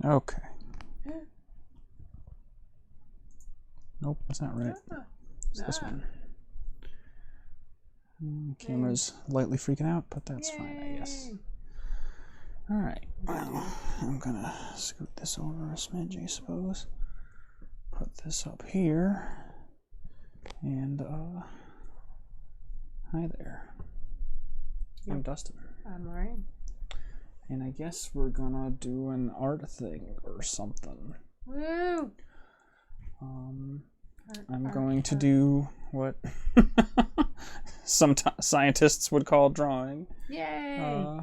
Okay. Nope, that's not right. It's this one. Camera's lightly freaking out, but that's fine, I guess. Alright, well, I'm gonna scoot this over a smidge, I suppose. Put this up here. And, hi there. Yep. I'm Dustin. I'm Lorraine. And I guess we're gonna do an art thing or something. Woo! I'm going to do what some scientists would call drawing. Yay!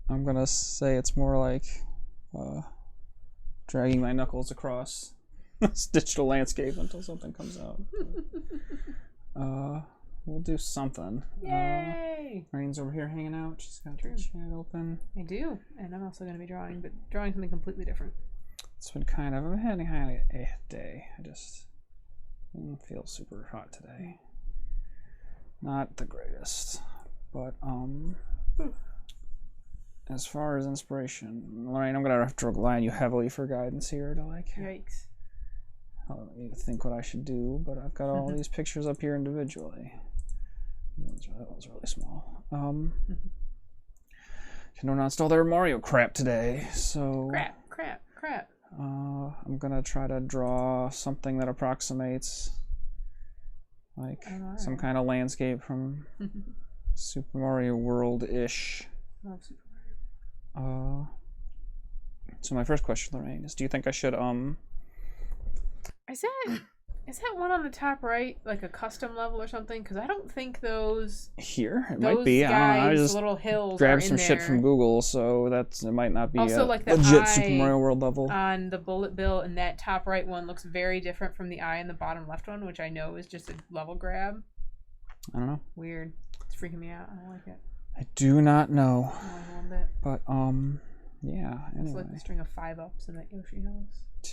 I'm gonna say it's more like dragging my knuckles across this digital landscape until something comes out. We'll do something. Yay! Rain's over here hanging out. She's got her chat open. I do, and I'm also going to be drawing, but drawing something completely different. It's been kind of a day. I just didn't feel super hot today. Not the greatest, but as far as inspiration, Lorraine, I'm gonna have to rely on you heavily for guidance here to like. Yikes! Help me think what I should do, but I've got all these pictures up here individually. That one's really small. Nintendo announced all their Mario crap today, so Crap. I'm gonna try to draw something that approximates like some kind of landscape from Super Mario World-ish. Love Super Mario. So my first question, Lorraine, is: do you think I should Is that one on the top right like a custom level or something? Because I don't think those here? It those might be. guys, I don't know. I just little hills grabbed are some in shit there. from Google, so it might not be Also, a like the legit eye Super Mario World level. On the bullet bill, and that top right one looks very different from the eye in the bottom left one, which I know is just a level grab. I don't know. Weird. It's freaking me out. I don't like it. I do not know. I don't like it one bit. But yeah. Anyway. It's like the string of 5-ups in that Yoshi house. I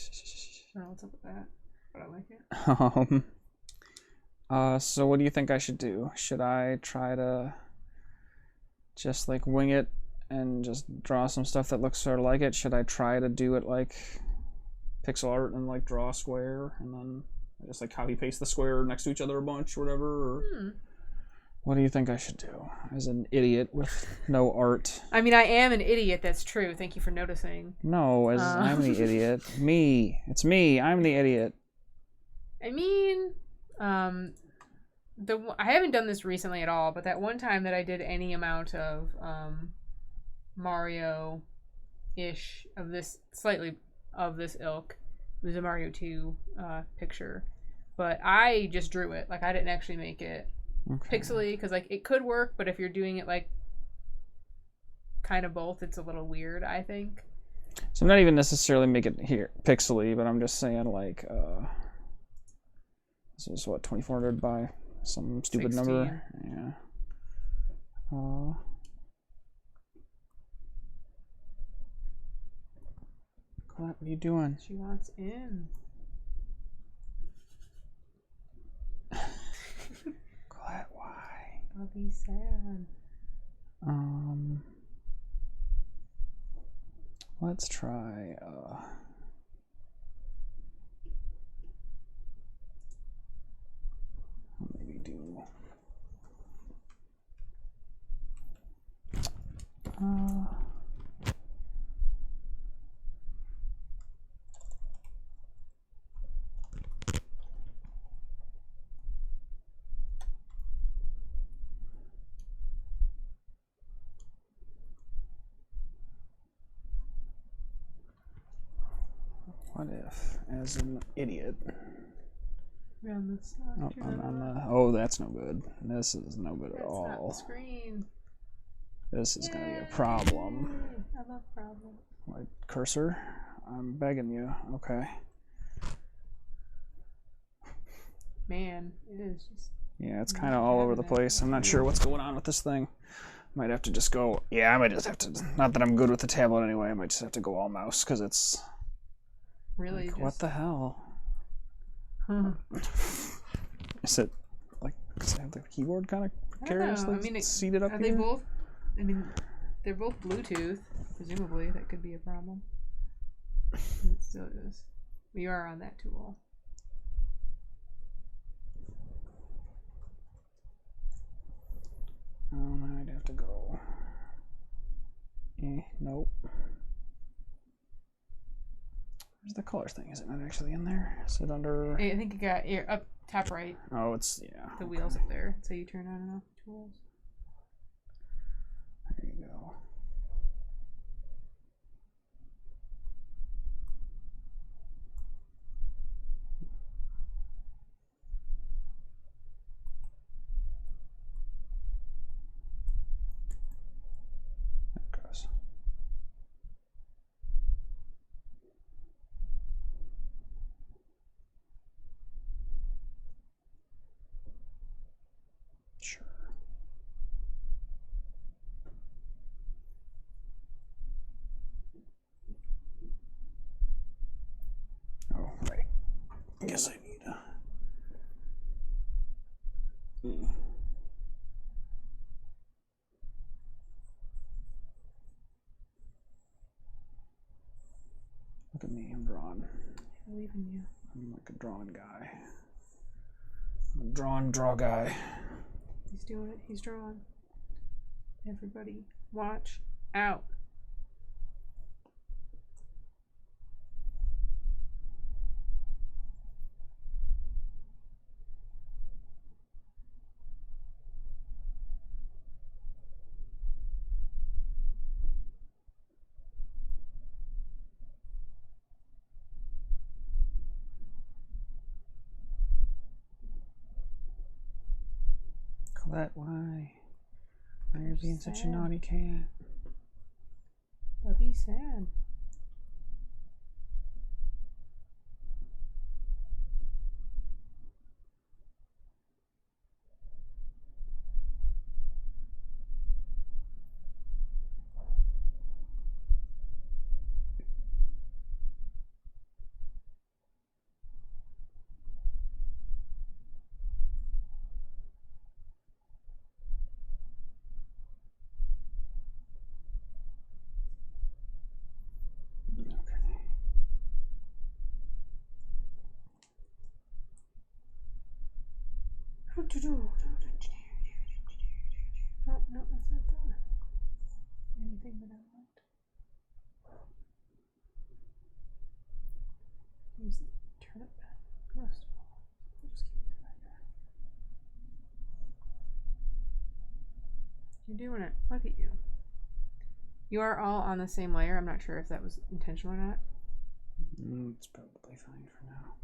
don't know what's up with that, but I like it. So what do you think I should do? Should I try to just like wing it and just draw some stuff that looks sort of like it? Should I try to do it like pixel art and like draw a square and then just like copy paste the square next to each other a bunch or whatever? Or what do you think I should do as an idiot with no art? I mean, I am an idiot. That's true. Thank you for noticing. No, as I'm the idiot. Me. It's me. I'm the idiot. I mean, I haven't done this recently at all, but that one time that I did any amount of Mario-ish of this, slightly of this ilk, it was a Mario 2 picture, but I just drew it. Like, I didn't actually make it pixely, because like it could work, but if you're doing it like kind of both, it's a little weird, I think. So I'm not even necessarily make it here pixely, but I'm just saying like this is what, 2400 by some stupid 16. number. Yeah. Colette, what are you doing? She wants in. Colette, why? I'll be sad. Let's try maybe do what if, as an idiot, Around this oh, that's no good. This is no good at That's all. not the screen. This is gonna be a problem. I love problems. My cursor? I'm begging you. Okay. Man, it is just... Yeah, it's kind of all over the place. I'm not sure what's going on with this thing. Might have to just go... Yeah, I might just have to... Not that I'm good with the tablet anyway. I might just have to go all mouse, because it's... Really like, just... what the hell? Is it, like, does it have the keyboard kind of precariously seated up are here? They both... I mean, they're both Bluetooth. Presumably, that could be a problem. It still is. We are on that tool. Oh, I'd have to go. Nope. Where's the color thing? Is it not actually in there? Is it under? I think you got up top right. Oh, it's yeah. The wheels up there. So you turn on and off tools. There you go. There it goes. Sure. Oh, right. I guess I need a. Look at me, I'm drawn. I believe in you. I'm like a drawn guy. I'm a draw guy. He's doing it. He's drawing. Everybody, watch out. Colette, why? Why are you being such a naughty cat? But be sad. What to do? Oh, no, that's not the anything that I want. Use the turnip most of all. I'll just keep it like that. You're doing it. Look at you. You are all on the same layer. I'm not sure if that was intentional or not. It's probably fine for now.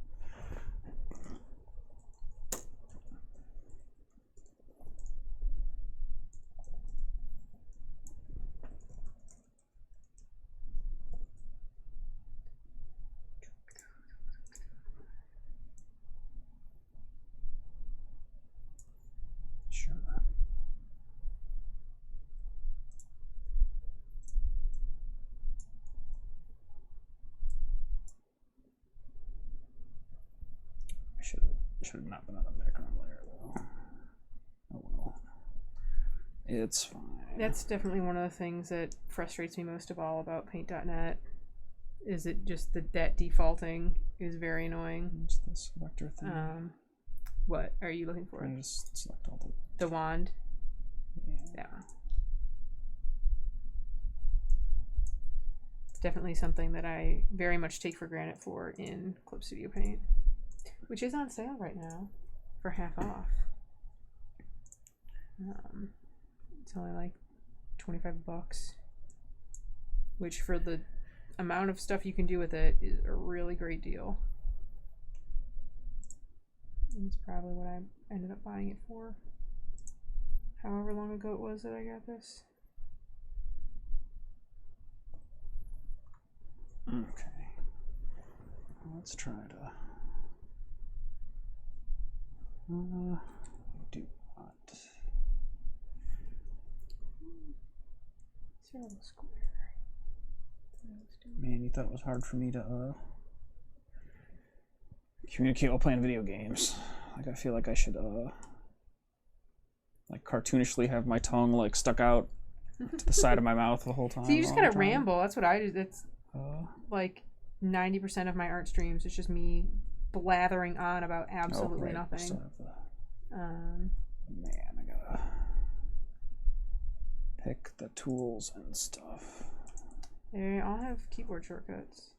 Sure. Should have not been on the background layer though. Oh well. It's fine. That's definitely one of the things that frustrates me most of all about Paint.net. Is it just that defaulting is very annoying. What's the selector thing? What are you looking for? I just select all the wand. Yeah. It's definitely something that I very much take for granted for in Clip Studio Paint, which is on sale right now for half off. It's only like $25, which for the amount of stuff you can do with it is a really great deal. And it's probably what I ended up buying it for. However long ago it was that I got this. Okay. Let's try to do what? Circle square. Man, you thought it was hard for me to communicate while playing video games. Like, I feel like I should like cartoonishly have my tongue like stuck out to the side of my mouth the whole time. So you just gotta ramble. That's what I do. That's like 90% of my art streams is just me blathering on about absolutely I nothing. still have the... Man, I gotta pick the tools and stuff. They all have keyboard shortcuts.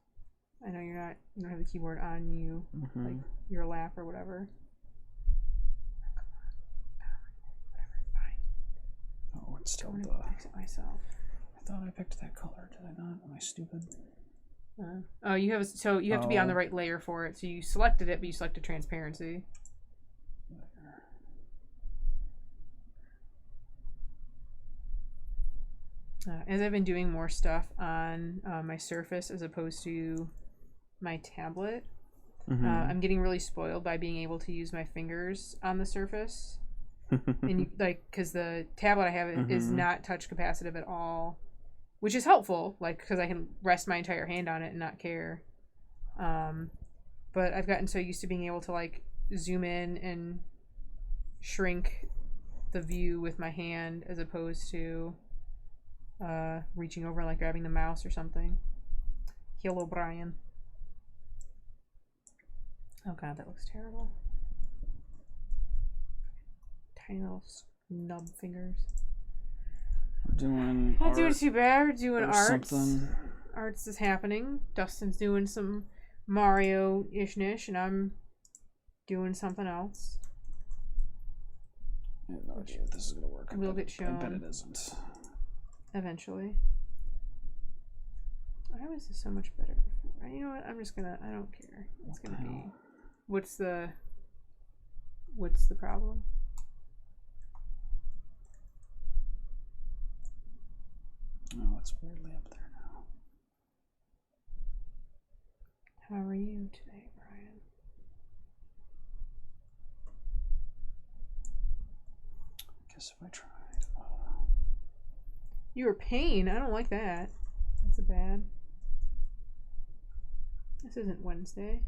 I know you don't have the keyboard on you, like your lap or whatever. Oh, it's still the... Fix it myself. I thought I picked that color. Did I not? Am I stupid? Oh, you have to be on the right layer for it. So you selected it, but you selected transparency. As I've been doing more stuff on my Surface as opposed to my tablet, I'm getting really spoiled by being able to use my fingers on the Surface. And because the tablet I have is not touch capacitive at all, which is helpful, like because I can rest my entire hand on it and not care. But I've gotten so used to being able to like zoom in and shrink the view with my hand as opposed to reaching over, like grabbing the mouse or something. Hello, Brian. Oh god, that looks terrible. Tiny little snub fingers. We're doing Not doing too bad. We're doing arts. Something. Arts is happening. Dustin's doing some Mario ishnish, and I'm doing something else. I have no idea if this is gonna work. Will get shown. I bet it isn't. Eventually. Why was this so much better before? You know what? I'm just gonna. I don't care. It's gonna be. What's the problem? Oh, it's weirdly up there now. How are you today, Brian? I guess if I tried. You were pain. I don't like that. That's a bad. This isn't Wednesday.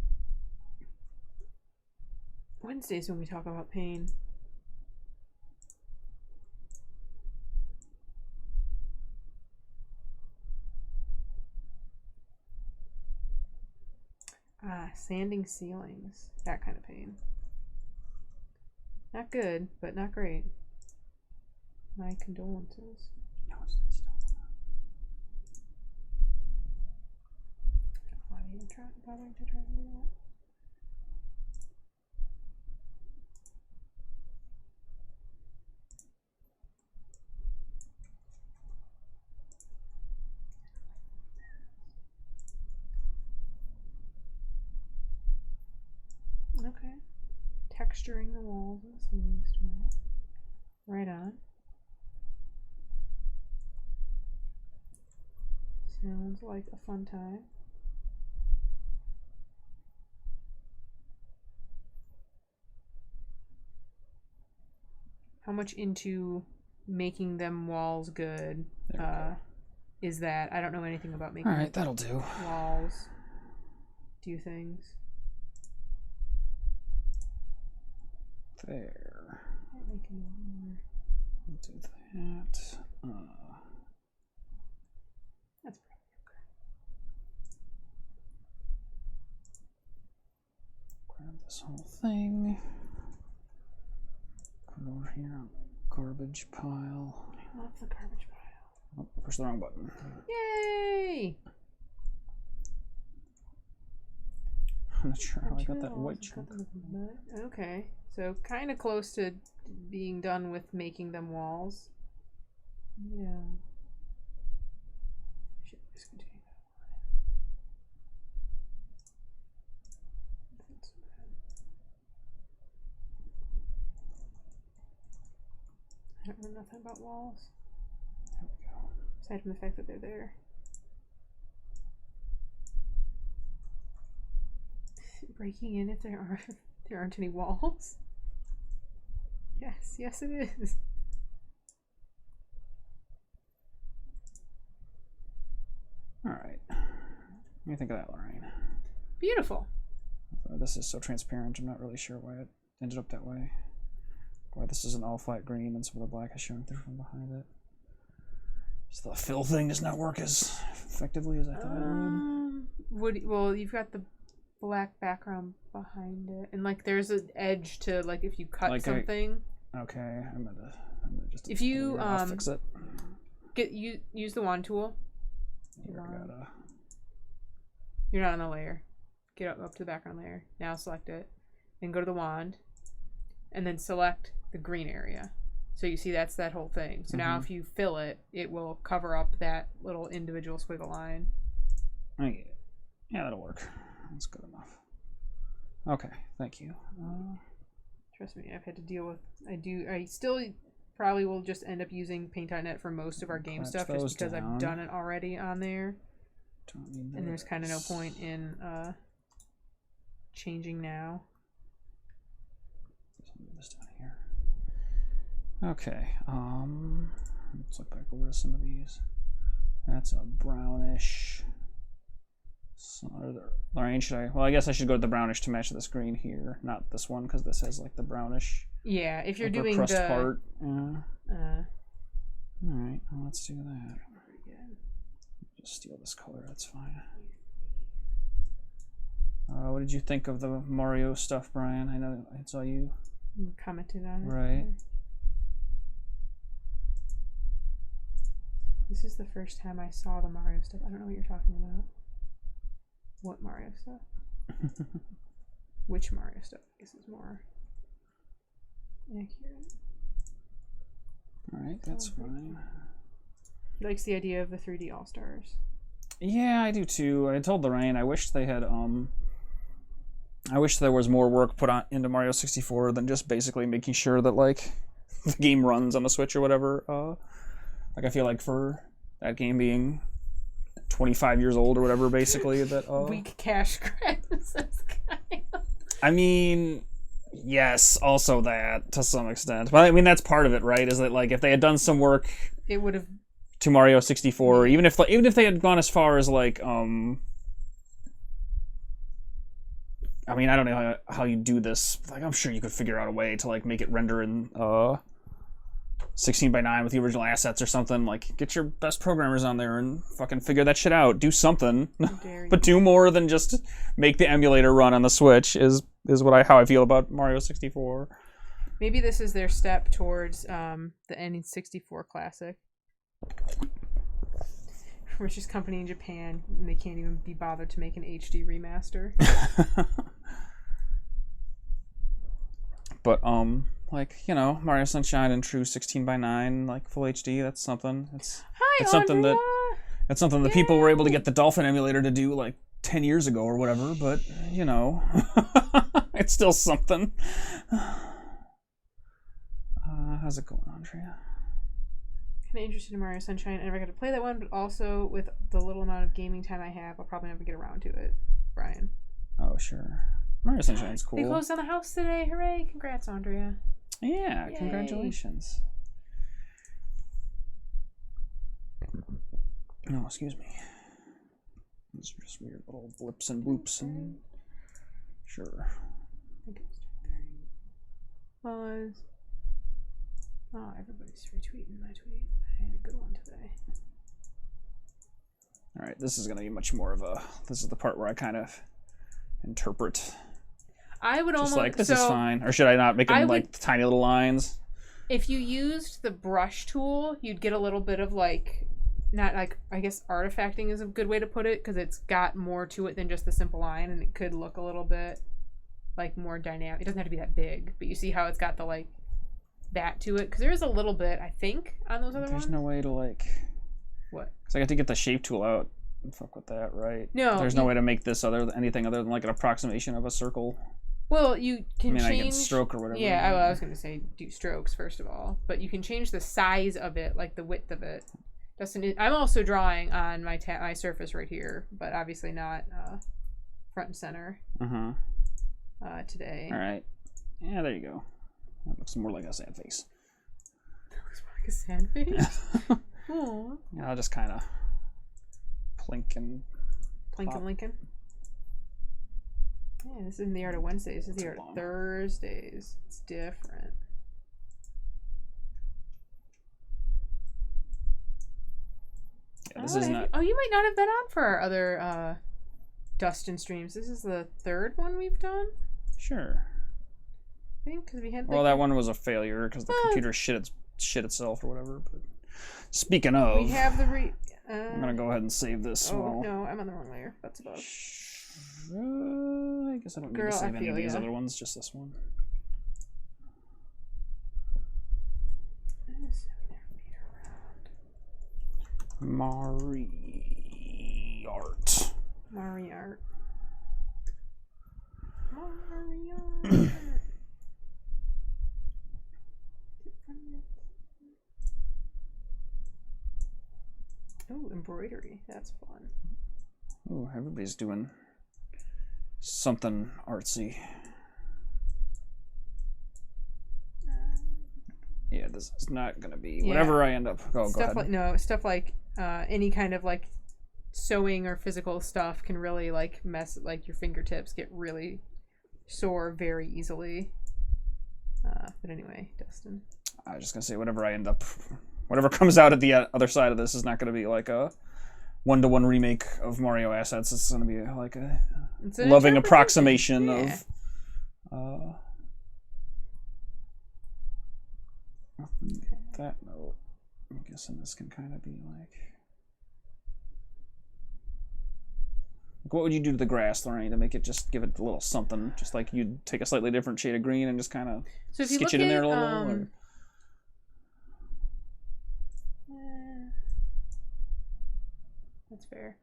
Wednesday's when we talk about pain. Sanding ceilings. That kind of pain. Not good, but not great. My condolences. No, it's not still. Why are you bothering to try to do that? Okay. Texturing the walls and the ceilings tomorrow. Right on. Sounds like a fun time. How much into making them walls good is that? I don't know anything about making Alright, that'll do. Walls do things. There. We'll do that. That's probably okay. Grab this whole thing. Put it over here on the garbage pile. I love the garbage pile. Oh, push the wrong button. Yay! I'm not sure how I got that white chunk. Okay, so kind of close to being done with making them walls. Yeah. Should discontinue that. That's bad. I don't know nothing about walls. There we go. Aside from the fact that they're there. Breaking in if there aren't any walls. Yes, it is. All right. What do you think of that, Lorraine? Beautiful. This is so transparent. I'm not really sure why it ended up that way. Why this is an all flat green and some of the black is showing through from behind it. So the fill thing does not work as effectively as I thought it would. Well, you've got the black background behind it, and like there's an edge to like if you cut Like something. Okay, I'm gonna just. If you fix it. Use the wand tool. Here, I gotta... You're not on the layer. Get up to the background layer. Now select it, and go to the wand, and then select the green area. So you see that's that whole thing. So now if you fill it, it will cover up that little individual squiggle line. Yeah, that'll work. That's good enough. Okay, thank you. Trust me, I've had to deal with. I still probably will just end up using Paint.net for most of our game stuff, just because I've done it already on there. And there's kind of no point in changing now. This down here. Okay. Let's look back over to some of these. That's a brownish. Lorraine, should I? Well, I guess I should go to the brownish to match this green here, not this one, because this has like the brownish. Yeah, if you're doing crust the part. All right, well, let's do that. Just steal this color. That's fine. What did you think of the Mario stuff, Brian? I know I saw you commented on it. Right. This is the first time I saw the Mario stuff. I don't know what you're talking about. What Mario stuff? Which Mario stuff? I guess is more accurate. Alright, that's fine. He likes the idea of the 3D All-Stars. Yeah, I do too. I told Lorraine I wish they had I wish there was more work put on into Mario 64 than just basically making sure that like the game runs on the Switch or whatever. Like I feel like for that game being 25 years old or whatever, basically that weak cash grabs. I mean, yes, also that to some extent, but I mean that's part of it, right? Is that like if they had done some work, it would have to Mario 64, even if they had gone as far as like I mean, I don't know how you do this. Like, I'm sure you could figure out a way to like make it render in 16:9 with the original assets or something. Like, get your best programmers on there and fucking figure that shit out. Do something, but do more than just make the emulator run on the Switch. Is how I feel about Mario 64. Maybe this is their step towards the N64 Classic. Richest company in Japan, and they can't even be bothered to make an HD remaster. But like, you know, Mario Sunshine and true 16:9 like full HD, that's something. It's something that people were able to get the Dolphin emulator to do like 10 years ago or whatever, but you know, it's still something. How's it going, Andrea? Kind of interested in Mario Sunshine. I never got to play that one, but also with the little amount of gaming time I have, I'll probably never get around to it. Brian. Oh, sure. Mario Sunshine's cool. They closed on the house today. Hooray. Congrats, Andrea. Yeah, yay. Congratulations. Oh, excuse me. These are just weird little blips and bloops. And... Sure. Was. Oh, everybody's retweeting my tweet. I had a good one today. Alright, this is going to be much more of a... This is the part where I kind of interpret. I would just almost... like, this is fine. Or should I not make them like tiny little lines? If you used the brush tool, you'd get a little bit of like... Not like, I guess artifacting is a good way to put it, because it's got more to it than just the simple line, and it could look a little bit like more dynamic. It doesn't have to be that big, but you see how it's got the like that to it, because there is a little bit, I think, on those other ones. There's no way to like... What? Because I got to get the shape tool out and fuck with that, right? No. There's no way to make this anything other than like an approximation of a circle. Well, you can change... I can stroke or whatever. Yeah, I was going to say do strokes first of all, but you can change the size of it, like the width of it. I'm also drawing on my my surface right here, but obviously not front and center today. All right. Yeah, there you go. That looks more like a sand face. That looks more like a sand face? Aww. Yeah, I'll just kind of plink and Lincoln. Yeah, this isn't the Art of Wednesdays. This is the Art of Thursdays. It's different. Yeah, this is not... Oh, you might not have been on for our other Dustin streams. This is the third one we've done, Sure. I think, because we had. Well, that one was a failure because the computer shit itself or whatever. But speaking of, We have the I'm gonna go ahead and save this. Oh no, I'm on the wrong layer. That's above. I guess I don't need Girl, to I save any of feel these ya. other ones. Just this one. Mariart. Mariart. Oh, embroidery. That's fun. Oh, everybody's doing something artsy. Yeah, this is not gonna be whatever I end up. Go Stuff ahead. Stuff like any kind of like sewing or physical stuff can really like mess, like your fingertips get really sore very easily. But anyway, Dustin. I was just gonna say whatever comes out at the other side of this is not gonna be like a one-to-one remake of Mario assets. It's gonna be like a loving approximation of. That note, I'm guessing this can kind of be like. What would you do to the grass, Lorraine, to make it just give it a little something? Just like you'd take a slightly different shade of green and just kind of sketch it in there a little? Or... That's fair.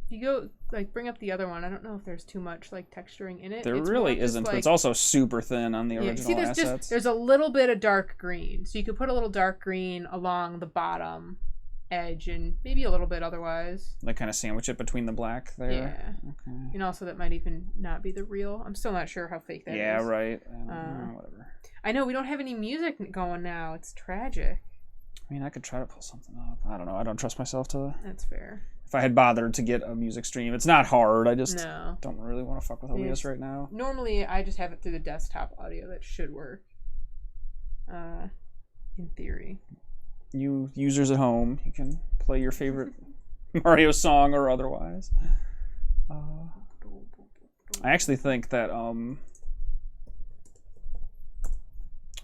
If you go like bring up the other one, I don't know if there's too much like texturing in it. There really isn't, but it's also super thin on the original assets. There's a little bit of dark green, so you could put a little dark green along the bottom edge and maybe a little bit otherwise. Like kind of sandwich it between the black there. Yeah. Okay. And also that might even not be the real. I'm still not sure how fake that is. Yeah, right. Whatever. I know we don't have any music going now. It's tragic. I mean, I could try to pull something up. I don't know. I don't trust myself to. That's fair. If I had bothered to get a music stream, it's not hard. I just don't really want to fuck with OBS right now. Normally, I just have it through the desktop audio. That should work. In theory. You users at home, you can play your favorite Mario song or otherwise. I actually think that of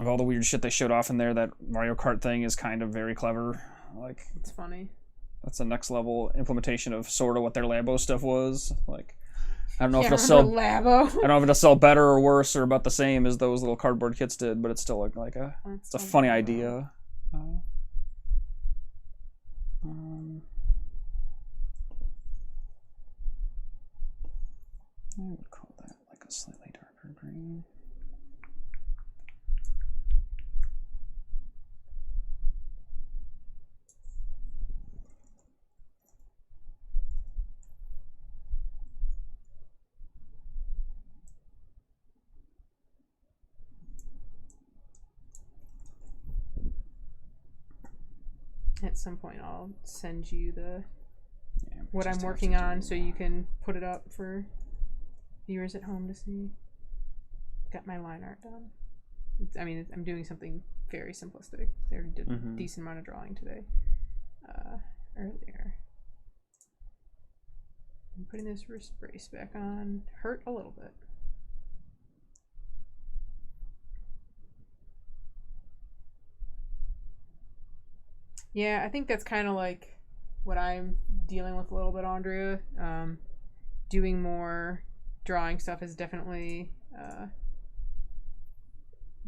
all the weird shit they showed off in there, that Mario Kart thing is kind of very clever. Like, it's funny. That's the next level implementation of sort of what their Labo stuff was. Like, I don't know if it'll sell. Labo. I don't know if it'll sell better or worse or about the same as those little cardboard kits did, but it's still like it's a funny idea. I would call that like a slightly darker green. At some point, I'll send you what I'm working on so you can put it up for viewers at home to see. Got my line art done. I mean, I'm doing something very simplistic. They already did a decent amount of drawing today. Earlier. I'm putting this wrist brace back on. Hurt a little bit. Yeah, I think that's kind of like what I'm dealing with a little bit, Andrea. Doing more drawing stuff has definitely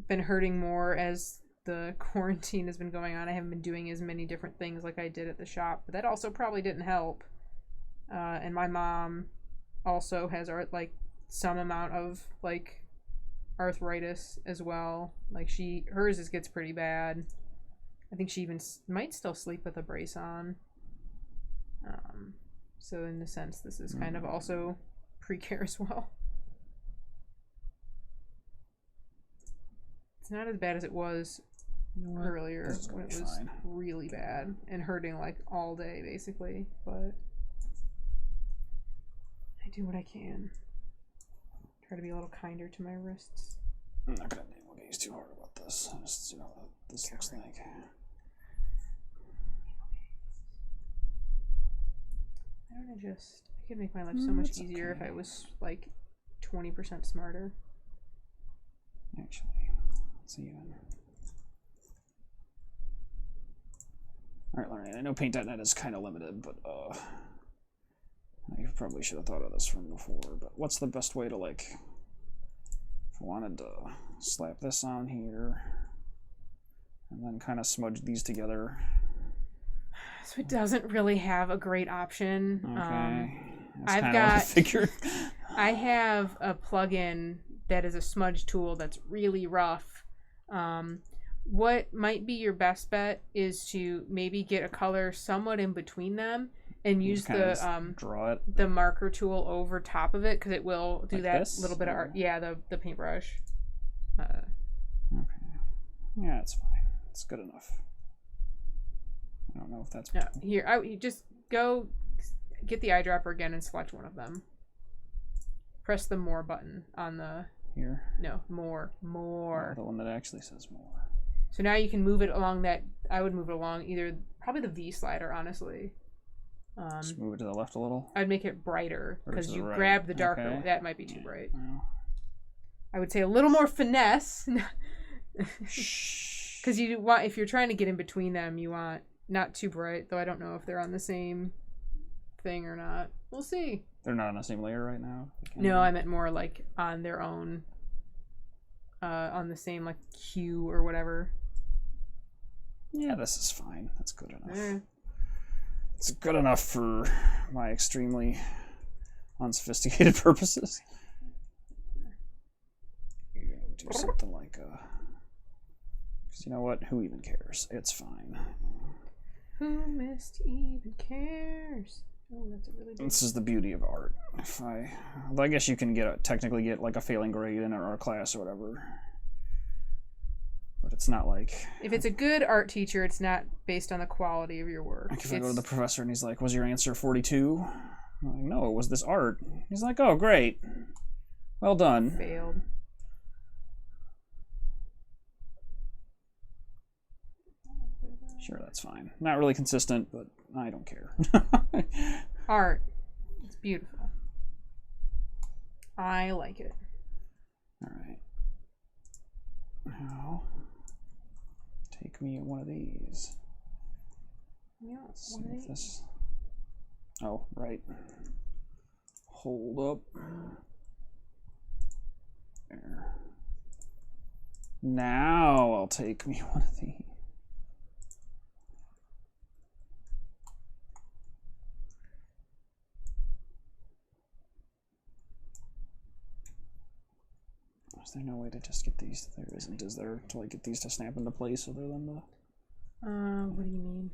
been hurting more as the quarantine has been going on. I haven't been doing as many different things like I did at the shop, but that also probably didn't help. And my mom also has like some amount of like arthritis as well. Like hers gets pretty bad. I think she even might still sleep with a brace on. So in a sense, this is kind of also pre-care as well. It's not as bad as it was earlier when it was really bad and hurting like all day basically, but I do what I can. Try to be a little kinder to my wrists. I'm not gonna gaze too hard about this. Just see what this looks like. I could make my life so much It's easier if okay. I was like 20% smarter. Actually, let's even. All right, Larry. I know Paint.net is kind of limited, but you probably should have thought of this from before. But what's the best way to like? If I wanted to slap this on here, and then kind of smudge these together. So it doesn't really have a great option. Okay. I've got. Figure. I have a plugin that is a smudge tool that's really rough. What might be your best bet is to maybe get a color somewhat in between them and use the draw it. the marker tool over top of it, because it will do Like that this, little bit of art. Yeah, the paintbrush. Okay. Yeah, it's fine. It's good enough. I don't know if that's here. You just go get the eyedropper again and select one of them. Press the more button on the here. No, more. Oh, the one that actually says more. So now you can move it along that. I would move it along either probably the V slider, honestly. Just move it to the left a little. I'd make it brighter because you right. grab the darker. Okay. That might be too bright. Well. I would say a little more finesse. Because you want, if you're trying to get in between them, you want not too bright. Though I don't know if they're on the same thing or not. We'll see. They're not on the same layer right now. No, I meant more like on their own. On the same like hue or whatever. Yeah, this is fine. That's good enough. It's good enough for my extremely unsophisticated purposes. Do something like because you know what? Who even cares? It's fine. Who missed even cares? Oh, that's a really big... This is the beauty of art. I guess you can technically get like a failing grade in an art class or whatever. But it's not like... If it's a good art teacher, it's not based on the quality of your work. Like if I go to the professor and he's like, was your answer 42? I'm like, no, it was this art. He's like, oh, great. Well done. Failed. Sure, that's fine. Not really consistent, but I don't care. Art. It's beautiful. I like it. All right. Now, take me one of these. Yeah, Let's see if this... Oh, right. Hold up. There. Now I'll take me one of these. Is there no way to just get these? There isn't, is there? To like get these to snap into place other than the... What do you mean?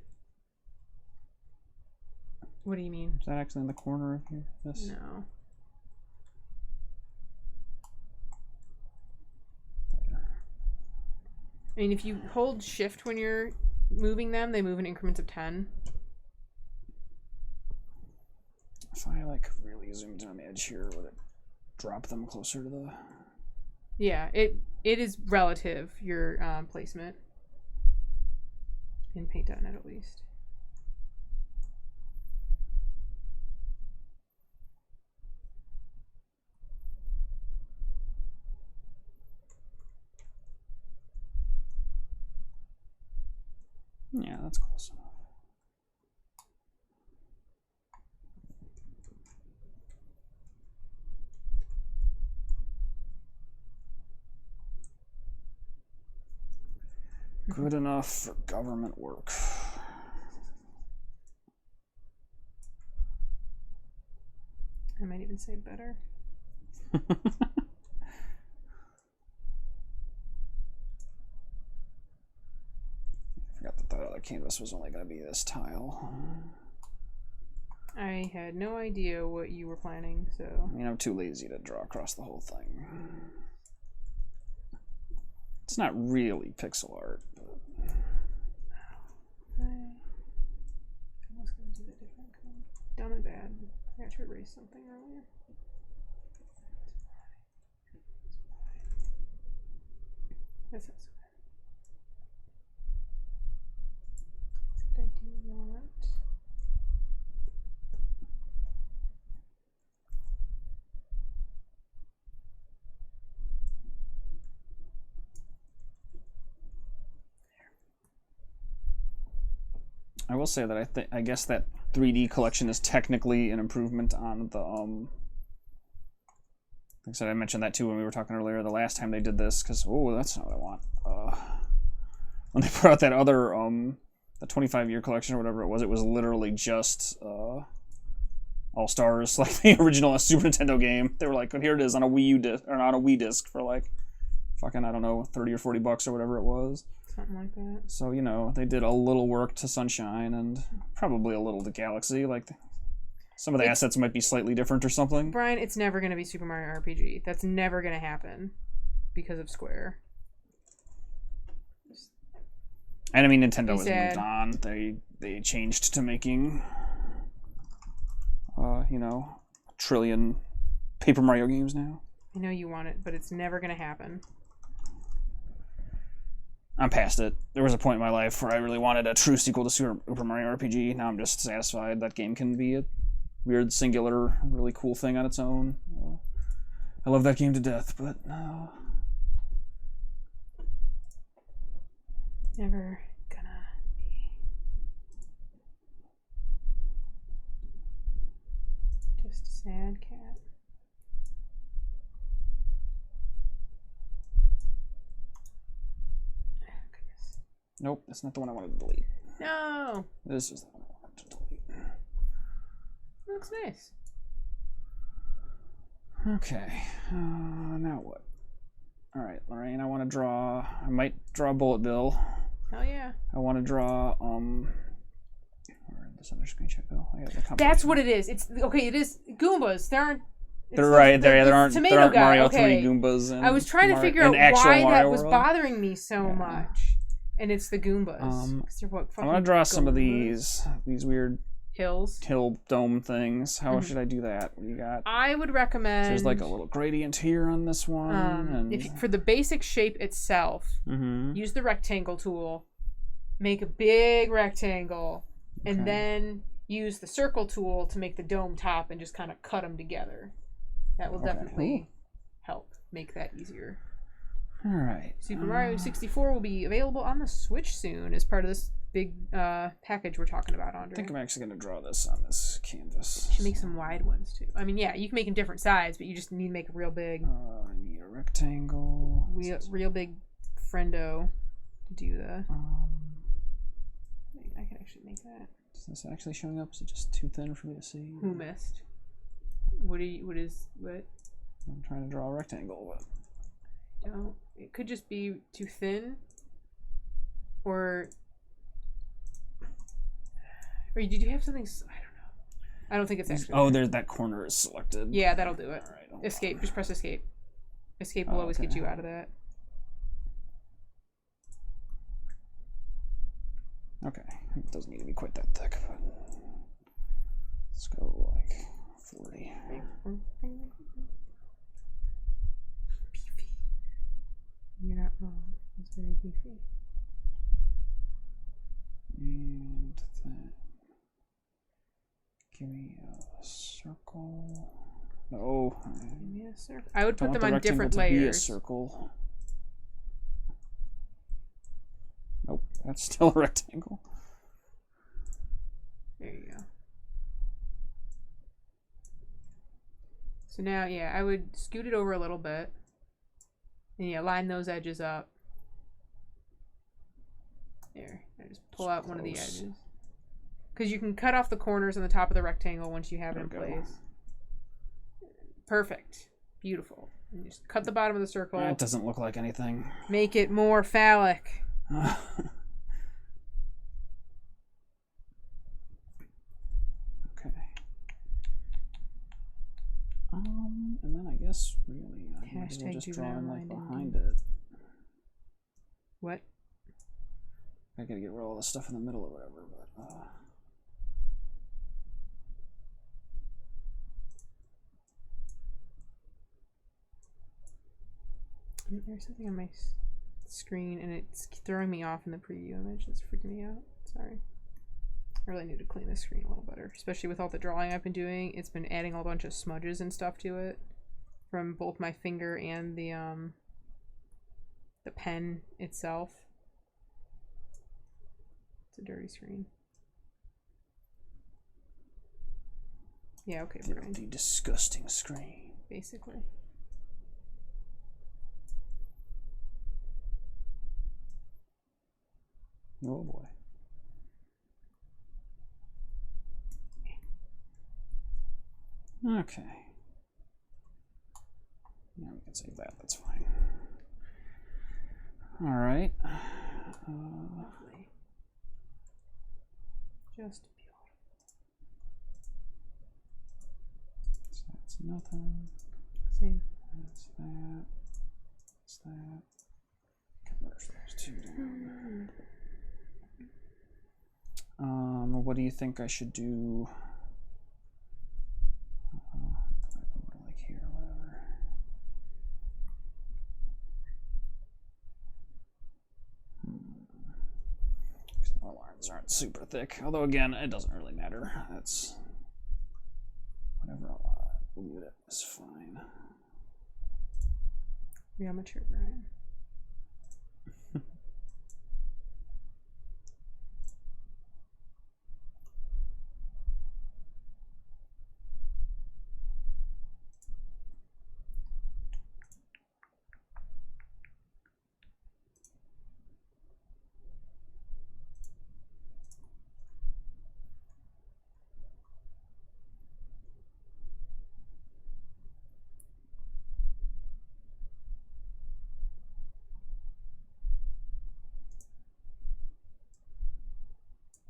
What do you mean? Is that actually in the corner of here? This? No. There. I mean, if you hold shift when you're moving them, they move in increments of 10. If I like really zoomed in on the edge here, would it drop them closer to the... Yeah, it is relative, your placement. In Paint.net at least. Yeah, that's close enough. Good enough for government work. I might even say better. I forgot that the other canvas was only going to be this tile. I had no idea what you were planning, so... I mean, I'm too lazy to draw across the whole thing. It's not really pixel art, but... I was going to do a different color. Dumb and bad. I got to erase something earlier. That's not so bad. Except I do want... I will say that I guess that 3D collection is technically an improvement on the like I said, I mentioned that too when we were talking earlier. The last time they did this, because that's not what I want. When they put out that other the 25-year collection or whatever it was literally just All Stars, like the original Super Nintendo game. They were like, here it is on a Wii U disc, or on a Wii disc for like fucking, I don't know, $30 or $40 or whatever it was. Something like that. So, you know, they did a little work to Sunshine and probably a little to Galaxy. Like, some of the assets might be slightly different or something. Brian, it's never going to be Super Mario RPG. That's never going to happen because of Square. And I mean, Nintendo has moved on. They changed to making, you know, a trillion Paper Mario games now. I know you want it, but it's never going to happen. I'm past it. There was a point in my life where I really wanted a true sequel to Super Mario RPG. Now I'm just satisfied that game can be a weird, singular, really cool thing on its own. I love that game to death, but no. Never gonna be. Just a sad cat. Nope, that's not the one I wanted to delete. No! This is the one I wanted to delete. Looks nice. Okay, now what? Alright, Lorraine, I might draw Bullet Bill. Hell yeah. I want to draw, where did this other screenshot go? I got the That's what it is. It is Goombas. They're right there. There aren't Mario 3 okay. Goombas. I was trying to figure out why that was bothering me so much. And it's the Goombas. I want to draw some of these weird hill dome things. How should I do that? What do you got? I would recommend. So there's like a little gradient here on this one. For the basic shape itself, use the rectangle tool. Make a big rectangle, and then use the circle tool to make the dome top and just kind of cut them together. That will definitely help make that easier. All right. Super Mario 64 will be available on the Switch soon as part of this big package we're talking about, Andre. I think I'm actually going to draw this on this canvas. You should make some wide ones, too. I mean, yeah, you can make them different size, but you just need to make a real big... I need a rectangle. Real big friendo to do the... I can actually make that. Is this actually showing up? Is it just too thin for me to see? Who missed? What? I'm trying to draw a rectangle, but... No, it could just be too thin, or did you have something? I don't know. I don't think it's actually. Oh, there's that corner is selected. Yeah, that'll do it. All right, escape. Just press escape. Escape will always get you out of that. Okay, it doesn't need to be quite that thick, but let's go like 40. You're not wrong. It's very beefy. And then give me a circle. No. Give me a circle. I would put them on different layers. Be a circle. Nope, that's still a rectangle. There you go. So now, yeah, I would scoot it over a little bit. And yeah, line those edges up. There. I just pull out one of the edges. Because you can cut off the corners on the top of the rectangle once you have it in place. Perfect. Beautiful. And just cut the bottom of the circle. That doesn't look like anything. Make it more phallic. Okay. And then I guess really I'm just drawing like behind it. What? I gotta get rid of all the stuff in the middle or whatever, but there's something on my screen and it's throwing me off in the preview image. That's freaking me out. Sorry. I really need to clean this screen a little better, especially with all the drawing I've been doing. It's been adding a bunch of smudges and stuff to it from both my finger and the pen itself. It's a dirty screen. Yeah, okay, Brian. The disgusting screen. Basically. Oh boy. Okay. Now we can save that. That's fine. All right. Just beautiful. So that's nothing. Same. That's that. That's that. Merge those two down. What do you think I should do? Like here, whatever. Our lines aren't super thick, although again, it doesn't really matter. That's whatever I'll leave it is fine. Amateur Brian.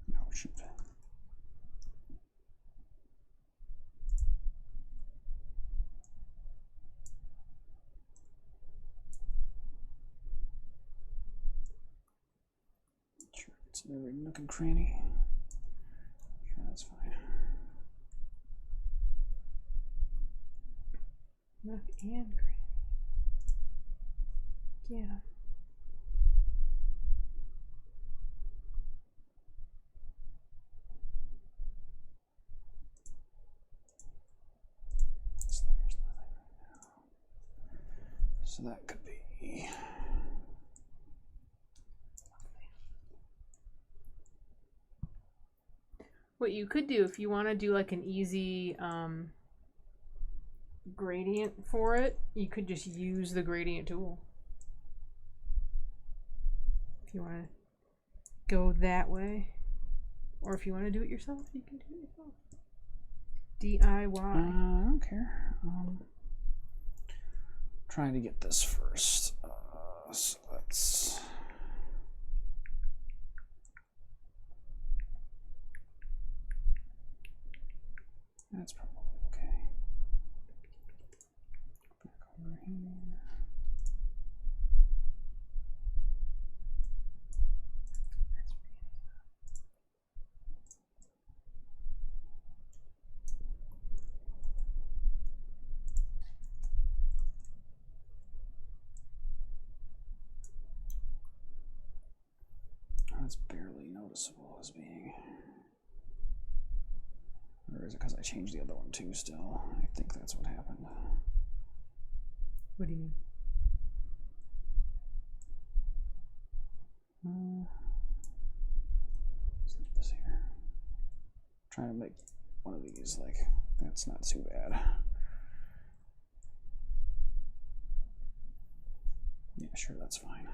Oh shoot. Sure, it's in every nook and cranny. Sure, that's fine. Nook and cranny. Yeah. This layer's nothing right now. So that could be. What you could do if you want to do like an easy gradient for it, you could just use the gradient tool. If you want to go that way, or if you want to do it yourself, you can do it yourself. DIY. I don't care. Trying to get this first. So let's. That's probably okay. Back over here. That's barely noticeable as being. Or is it because I changed the other one too still? I think that's what happened. What do you mean? Let's leave this here. Trying to make one of these like, that's not too bad. Yeah, sure, that's fine.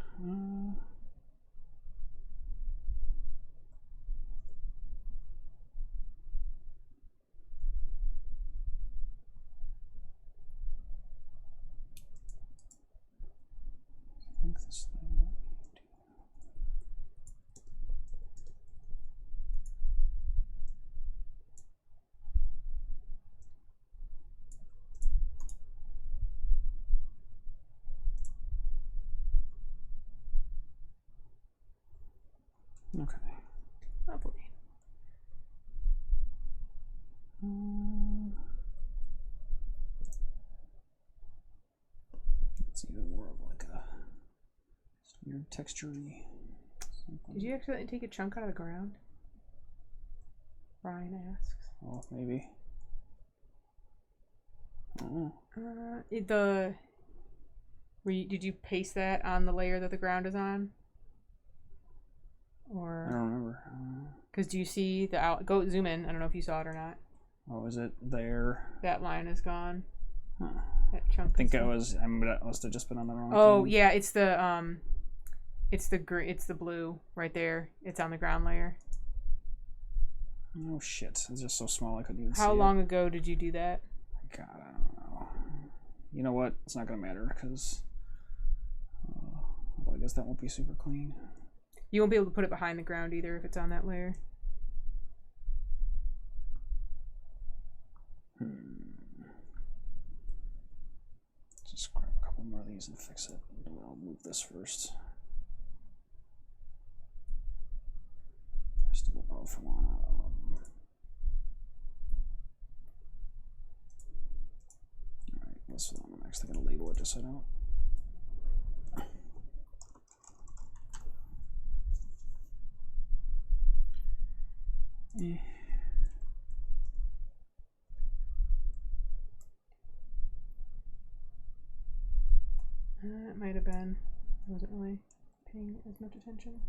I think this thing. Okay. Lovely. It's even more of like a weird texture-y something. Did you accidentally take a chunk out of the ground? Ryan asks. Oh, maybe. I don't know. Did you paste that on the layer that the ground is on? Or I don't remember. because do you see the out? Go zoom in. I don't know if you saw it or not. Oh, is it there? That line is gone. Huh. That chunk. I think I must have just been on the wrong. Oh thing. yeah, it's the blue right there. It's on the ground layer. Oh shit! It's just so small I couldn't even see it. How long ago did you do that? God, I don't know. You know what? It's not gonna matter because. Well, I guess that won't be super clean. You won't be able to put it behind the ground either if it's on that layer. Just grab a couple more of these and fix it. I'll move this first. I still don't know if I want to. Alright, I'm actually going to label it just so I don't. It might have been. I wasn't really paying as much attention.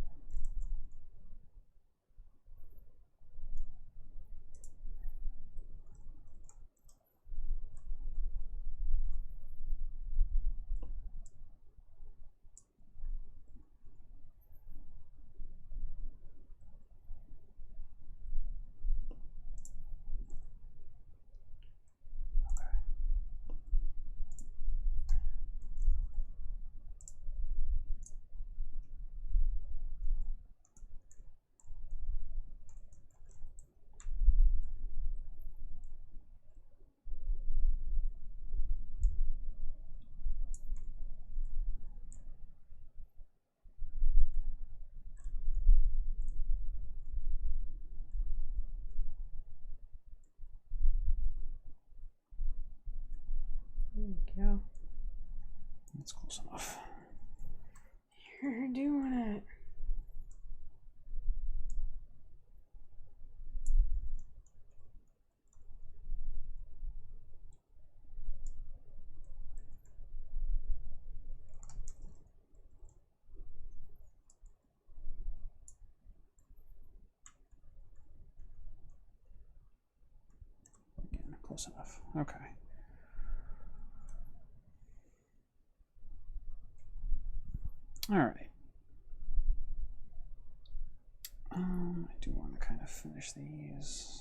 There we go. That's close enough. You're doing it. Again, close enough. Okay. All right. I do want to kind of finish these.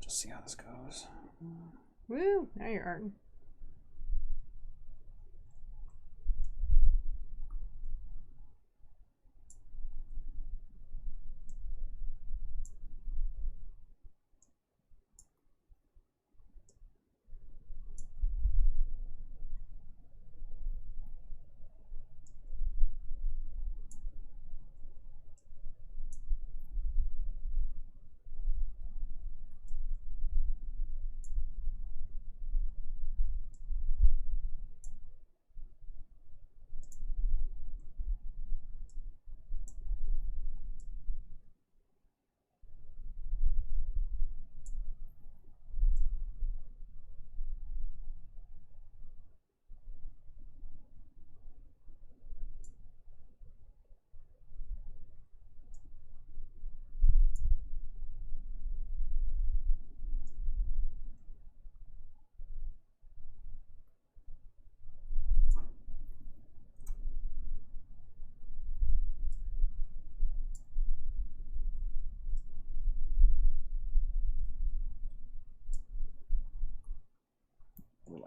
Just see how this goes. Woo! Now you're arting.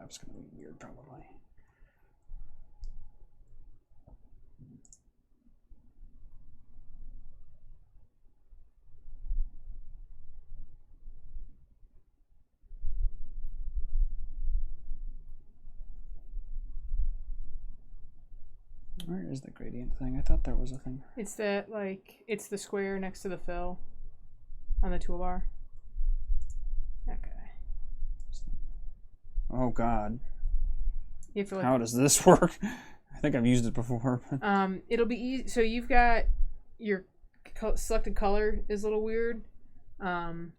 overlap's gonna be weird probably. Where is the gradient thing? I thought there was a thing. It's that, like, it's the square next to the fill on the toolbar. Okay. Oh God. You have to, like, how does this work? I think I've used it before. It'll be easy. So you've got your selected color is a little weird. So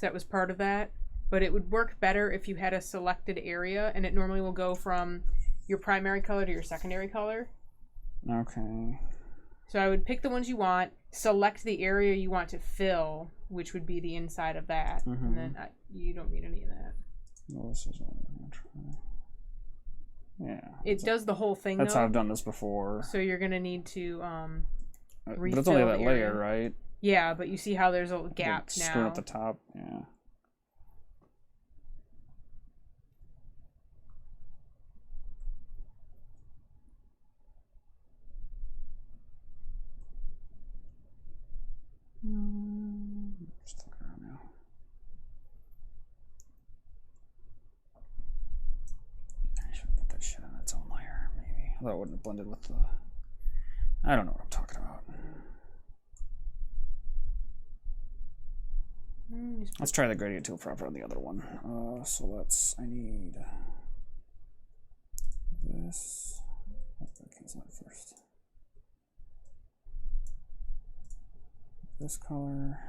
that was part of that. But it would work better if you had a selected area, and it normally will go from your primary color to your secondary color. Okay. So I would pick the ones you want, select the area you want to fill, which would be the inside of that, and then you don't need any of that. Well, this is what I'm gonna try. Yeah. It does the whole thing. That's though, how I've done this before. So you're gonna need to but it's only that area. layer, right? Yeah, but you see how there's a gap now. Screw at the top. Yeah. Just look around now. I should have put that shit on its own layer, maybe. Although it wouldn't have blended with the. I don't know what I'm talking about. Let's try the gradient tool proper on the other one. So let's. I need this. Oh, cancel that first. This color.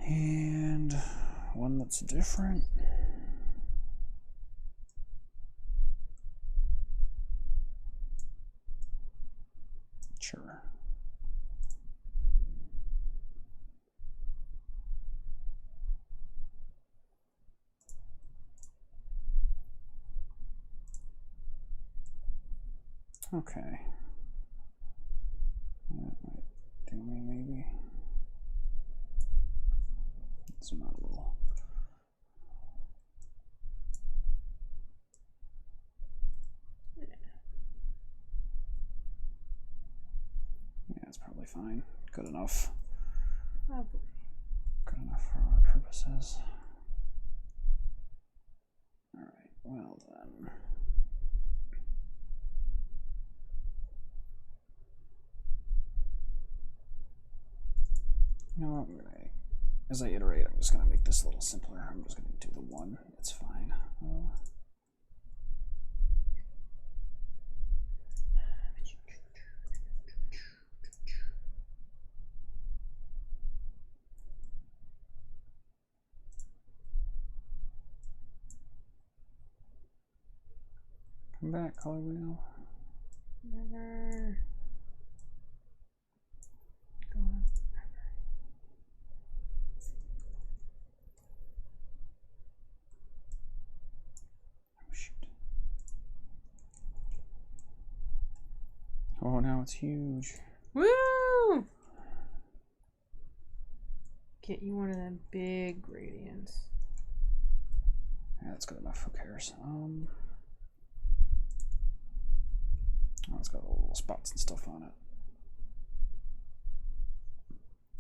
And one that's different. Sure. Okay. That might do me, maybe. Zoom out a little. Yeah, it's probably fine. Good enough. Probably. Good enough for our purposes. Alright, well then. You know what, as I iterate, I'm just going to make this a little simpler. I'm just going to do the one. It's fine. Come back, color wheel. Never. Go on. Oh, shoot. Oh, now it's huge. Woo! Get you one of them big gradients. Yeah, that's good enough. Who cares? Oh, it's got little spots and stuff on it.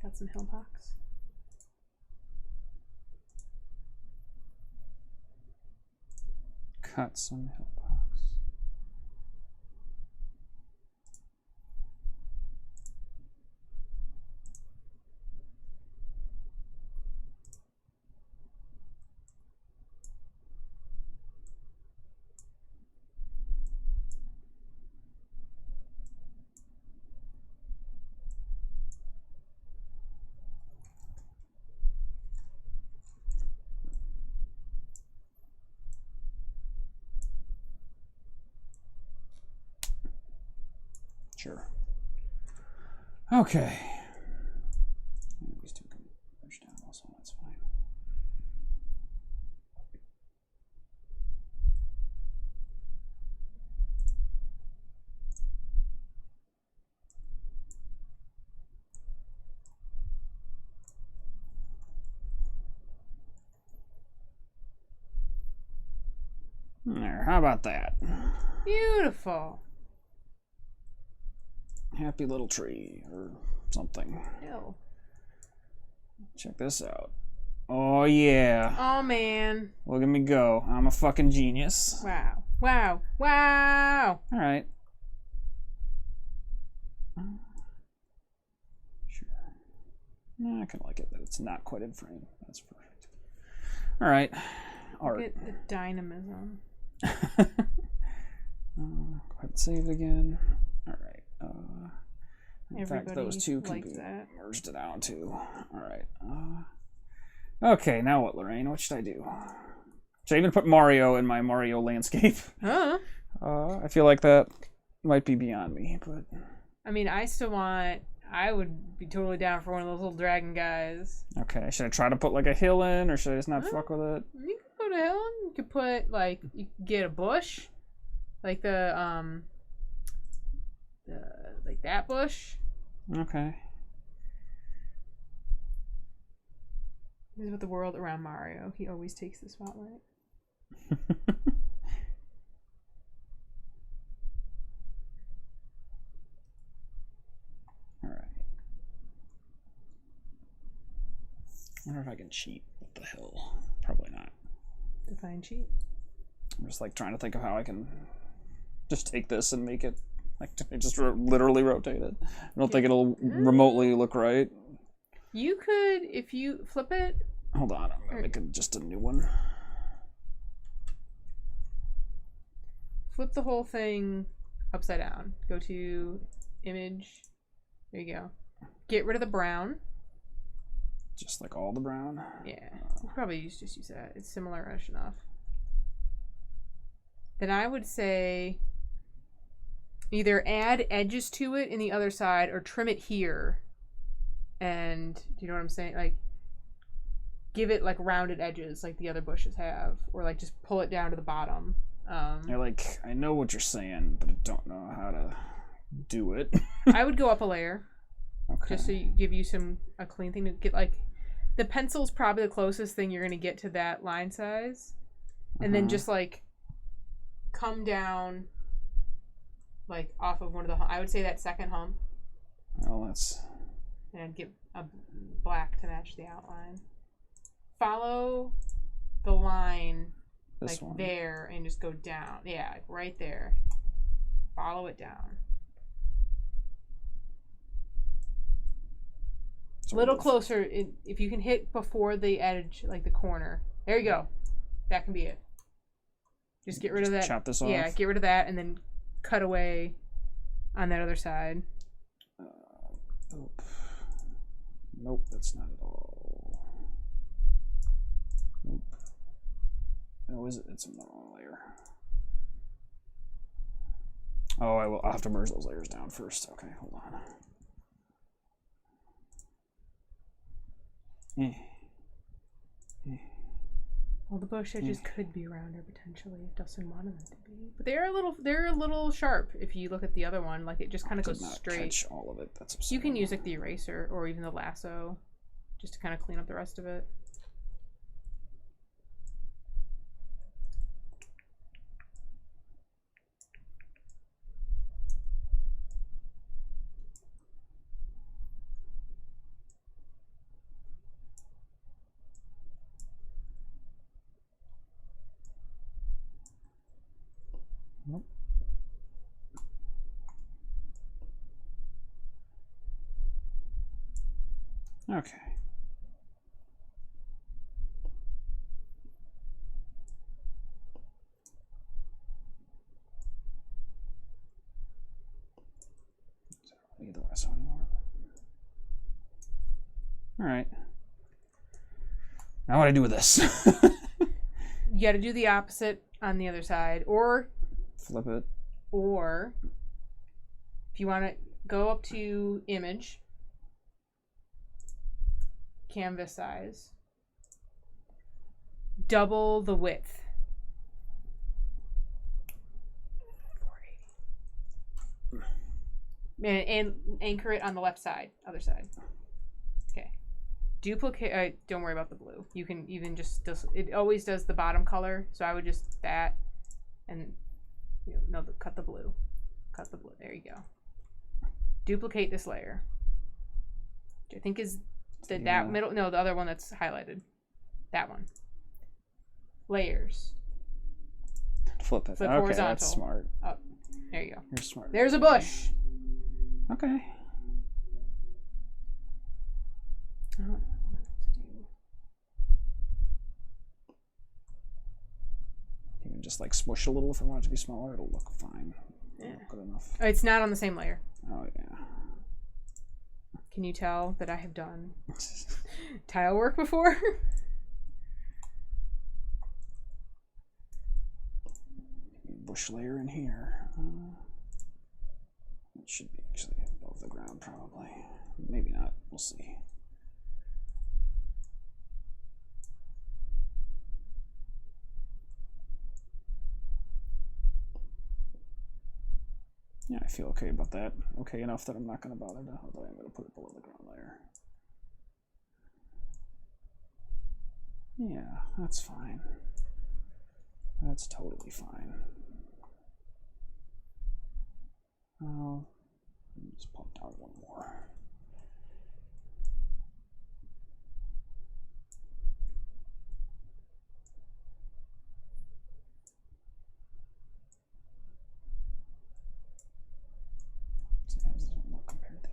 Got some hill box. Cut some hill box. Sure. Okay. These two can merge down also, that's fine. There, how about that? Beautiful. Happy little tree or something. Ew. Check this out. Oh yeah. Oh man. Look at me go. I'm a fucking genius. Wow. Wow. Wow. All right. Sure. I kind of like it that it's not quite in frame. That's perfect. All right. Art. Look at the dynamism. Go ahead and save it again. All right. In fact, those two can be merged it out too. All right. Okay, now what, Lorraine? What should I do? Should I even put Mario in my Mario landscape? Huh? I feel like that might be beyond me, but... I mean, I would be totally down for one of those little dragon guys. Okay, should I try to put like a hill in, or should I just not fuck with it? You can put a hill in. You could put, like, you could get a bush. Like like that bush. Okay. This is with the world around Mario. He always takes the spotlight. Alright. I wonder if I can cheat with the hill. Probably not. Define cheat. I'm just like trying to think of how I can just take this and make it like just literally rotate it. I don't think it'll remotely look right. You could, if you flip it. Hold on, I'm gonna make just a new one. Flip the whole thing upside down. Go to image. There you go. Get rid of the brown. Just like all the brown? Yeah. You probably just use that. It's similar-ish enough. Then I would say either add edges to it in the other side or trim it here. And do you know what I'm saying? Like, give it like rounded edges like the other bushes have, or like just pull it down to the bottom. You're like, I know what you're saying, but I don't know how to do it. I would go up a layer. Okay. Just so you give you a clean thing to get. Like, the pencil's probably the closest thing you're gonna get to that line size, and then just like come down like off of one of the. I would say that second hump. Well, that's. And get a black to match the outline. Follow the line This like one. there and just go down. Yeah, like right there. Follow it down. A little closer. If you can hit before the edge, like the corner. There you go. That can be it. Just get rid of that. Chop this off? Yeah, get rid of that and then cut away on that other side. Nope, that's not at all. Nope. Oh, is it? It's in the wrong layer. Oh, I'll have to merge those layers down first. Okay, hold on. Well, the bush edges could be rounder potentially if Dustin wanted them to be, but they're a little sharp if you look at the other one. Like, it just kind of goes straight. Catch all of it. That's upsetting. You can use like the eraser or even the lasso, just to kind of clean up the rest of it. Nope. Okay. I need the last one more. All right. Now what do I do with this? You got to do the opposite on the other side, or flip it. Or if you want to go up to image, canvas size, double the width. 480. And anchor it on the left side, other side. Okay. Duplicate. Don't worry about the blue. You can even just it always does the bottom color, so I would just that and no, cut the blue. Cut the blue. There you go. Duplicate this layer. Which I think is that middle. No, the other one that's highlighted. That one. Layers. Flip it. Flip okay, horizontal. that's smart. Up. There you go. You're smart. There's a bush. Okay. I don't know what to do. You can just like smush a little if I want it to be smaller. It'll look fine. Yeah. Good enough. It's not on the same layer. Oh yeah. Can you tell that I have done tile work before? Bush layer in here. It should be actually above the ground, probably. Maybe not. We'll see. Yeah, I feel okay about that. Okay enough that I'm not going to bother to, although I'm going to put it below the ground layer. Yeah, that's fine. That's totally fine. I'll just pump down one more. So how does this one look compared to?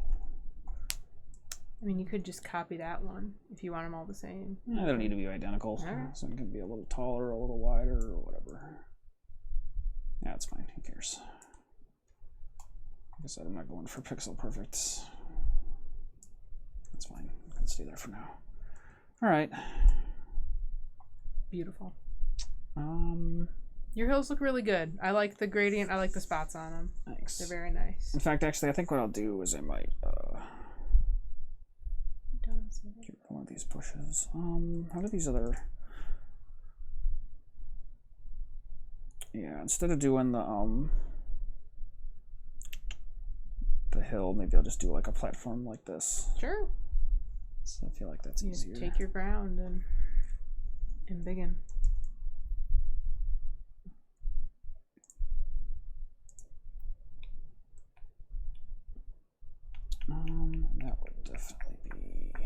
I mean, you could just copy that one if you want them all the same. Yeah, they don't need to be identical. Alright. So it can be a little taller, a little wider, or whatever. Yeah, it's fine. Who cares? Like I said, I'm not going for pixel perfect. That's fine. I can stay there for now. All right. Beautiful. Your hills look really good. I like the gradient. I like the spots on them. Thanks. They're very nice. In fact, actually, I think what I'll do is I might get one of these bushes. How do these other? Yeah, instead of doing the hill, maybe I'll just do like a platform like this. Sure. So I feel like that's easier. Take your ground and begin. That would definitely be.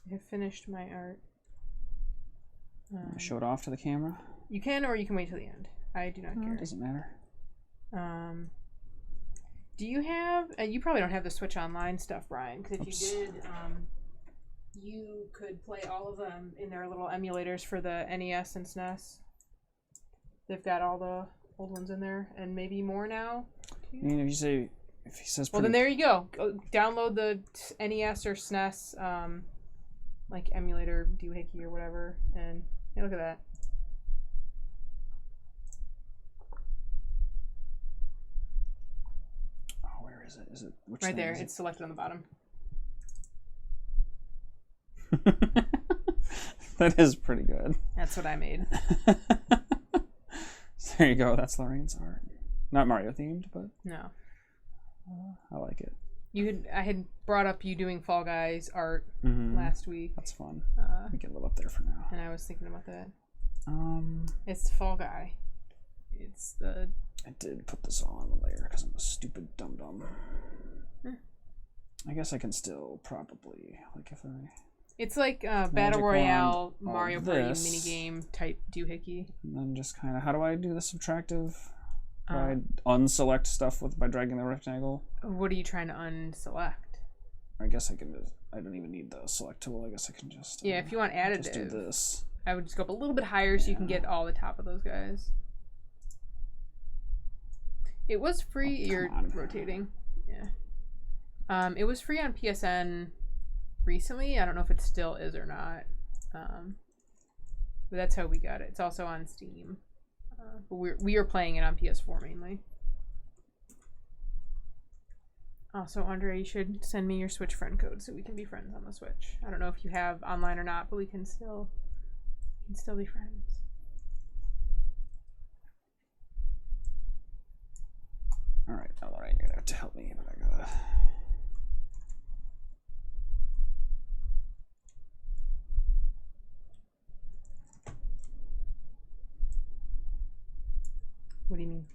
I have finished my art. Show it off to the camera. You can, or you can wait till the end. I do not care. It doesn't matter. Do you have? You probably don't have the Switch Online stuff, Brian. Because if you did, you could play all of them in their little emulators for the NES and SNES. They've got all the old ones in there, and maybe more now. Too. I mean, if he says. Well, then there you go. Go download the NES or SNES, like emulator doohickey or whatever, and hey, look at that. Is it? Is it which right there? Is it's selected on the bottom. That is pretty good. That's what I made. So there you go. That's Lorraine's art. Not Mario themed, but no. I like it. I had brought up you doing Fall Guys art last week. That's fun. We can live up there for now. And I was thinking about that. It's the Fall Guy. It's the. I did put this all on the layer because I'm a stupid dum-dum. I guess I can still probably, like if I... It's like Battle Royale, Mario Party minigame type doohickey. And then just kind of, how do I do the subtractive? Do I unselect stuff by dragging the rectangle? What are you trying to unselect? I guess I can just, I don't even need the select tool. I guess I can just... yeah, if you want additive. Just do this. I would just go up a little bit higher so you can get all the top of those guys. It was free. You're rotating. Yeah. It was free on PSN recently. I don't know if it still is or not. But that's how we got it. It's also on Steam. But we are playing it on PS4 mainly. Also, Andre, you should send me your Switch friend code so we can be friends on the Switch. I don't know if you have online or not, but we can still be friends. All right, Lorraine, you're gonna have to help me, but I gotta. What do you mean?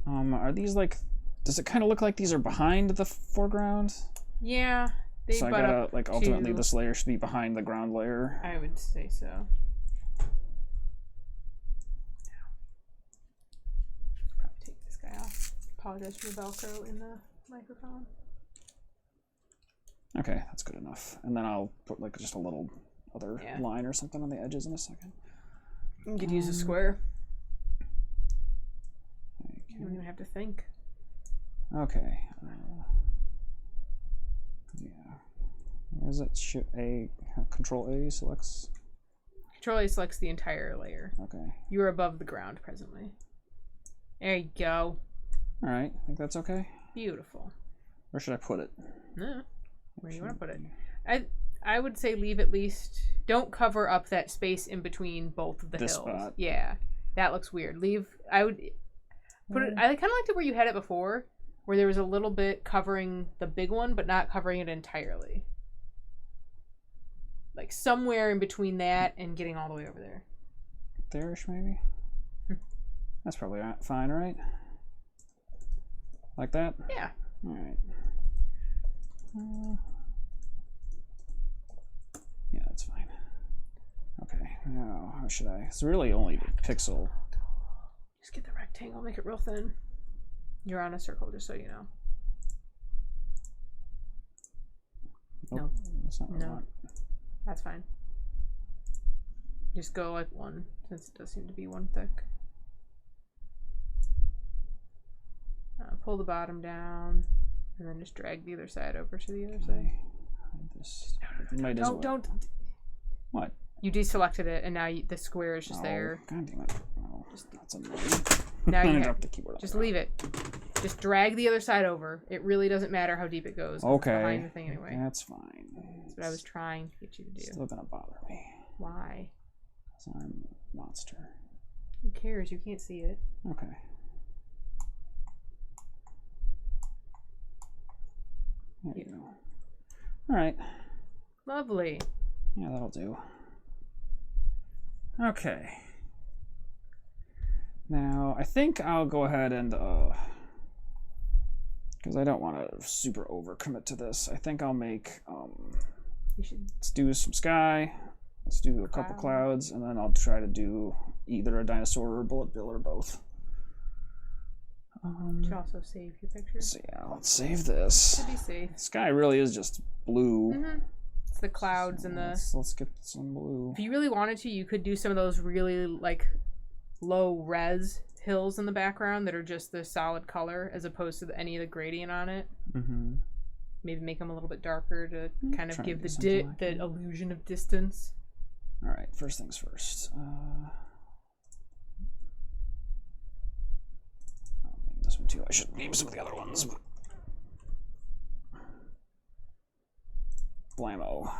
Are these like? Does it kind of look like these are behind the foreground? Yeah, they so I butt gotta up like ultimately to... this layer should be behind the ground layer. I would say so. Probably take this guy off. Apologize for the Velcro in the microphone. Okay, that's good enough. And then I'll put like just a little other line or something on the edges in a second. You could use a square. You don't even have to think. Okay. Yeah. Where is it? Control A selects. Control A selects the entire layer. Okay. You are above the ground presently. There you go. All right. I think that's okay. Beautiful. Where should I put it? No. Where do you want to put it? I would say leave at least. Don't cover up that space in between both of the hills. Spot. Yeah, that looks weird. Leave. I would put it. I kind of liked it where you had it before, where there was a little bit covering the big one, but not covering it entirely. Like somewhere in between that and getting all the way over there. There-ish, maybe. That's probably fine, right? Like that? Yeah. All right. Yeah, that's fine. Okay, now how should I? It's really only the pixel. Just get the rectangle, make it real thin. You're on a circle, just so you know. Nope, that's not what I want. That's fine. Just go like one, since it does seem to be one thick. Pull the bottom down, and then just drag the other side over to the other side. This don't. What? You deselected it, and now the square is just there. God damn it! Oh, that's annoying. Now you drop the keyboard. Just leave it. Just drag the other side over. It really doesn't matter how deep it goes. Okay. It's behind the thing anyway. That's fine. That's what I was trying to get you to do. It's still gonna bother me. Why? Because I'm a monster. Who cares? You can't see it. Okay. There you go. All right. Lovely. Yeah, that'll do. Okay. Now, I think I'll go ahead and, because I don't want to super overcommit to this, I think I'll make, let's do some sky, let's do a couple clouds, and then I'll try to do either a dinosaur or a bullet bill or both. You should also save your picture. So yeah, let's save this. To be safe. Sky really is just blue. Mm-hmm. It's the clouds so and the... Let's get some blue. If you really wanted to, you could do some of those really, like, low-res hills in the background that are just the solid color as opposed to any of the gradient on it. Mm-hmm. Maybe make them a little bit darker to kind of give the illusion of distance. All right, first things first. This one too. I should name some of the other ones. Blammo.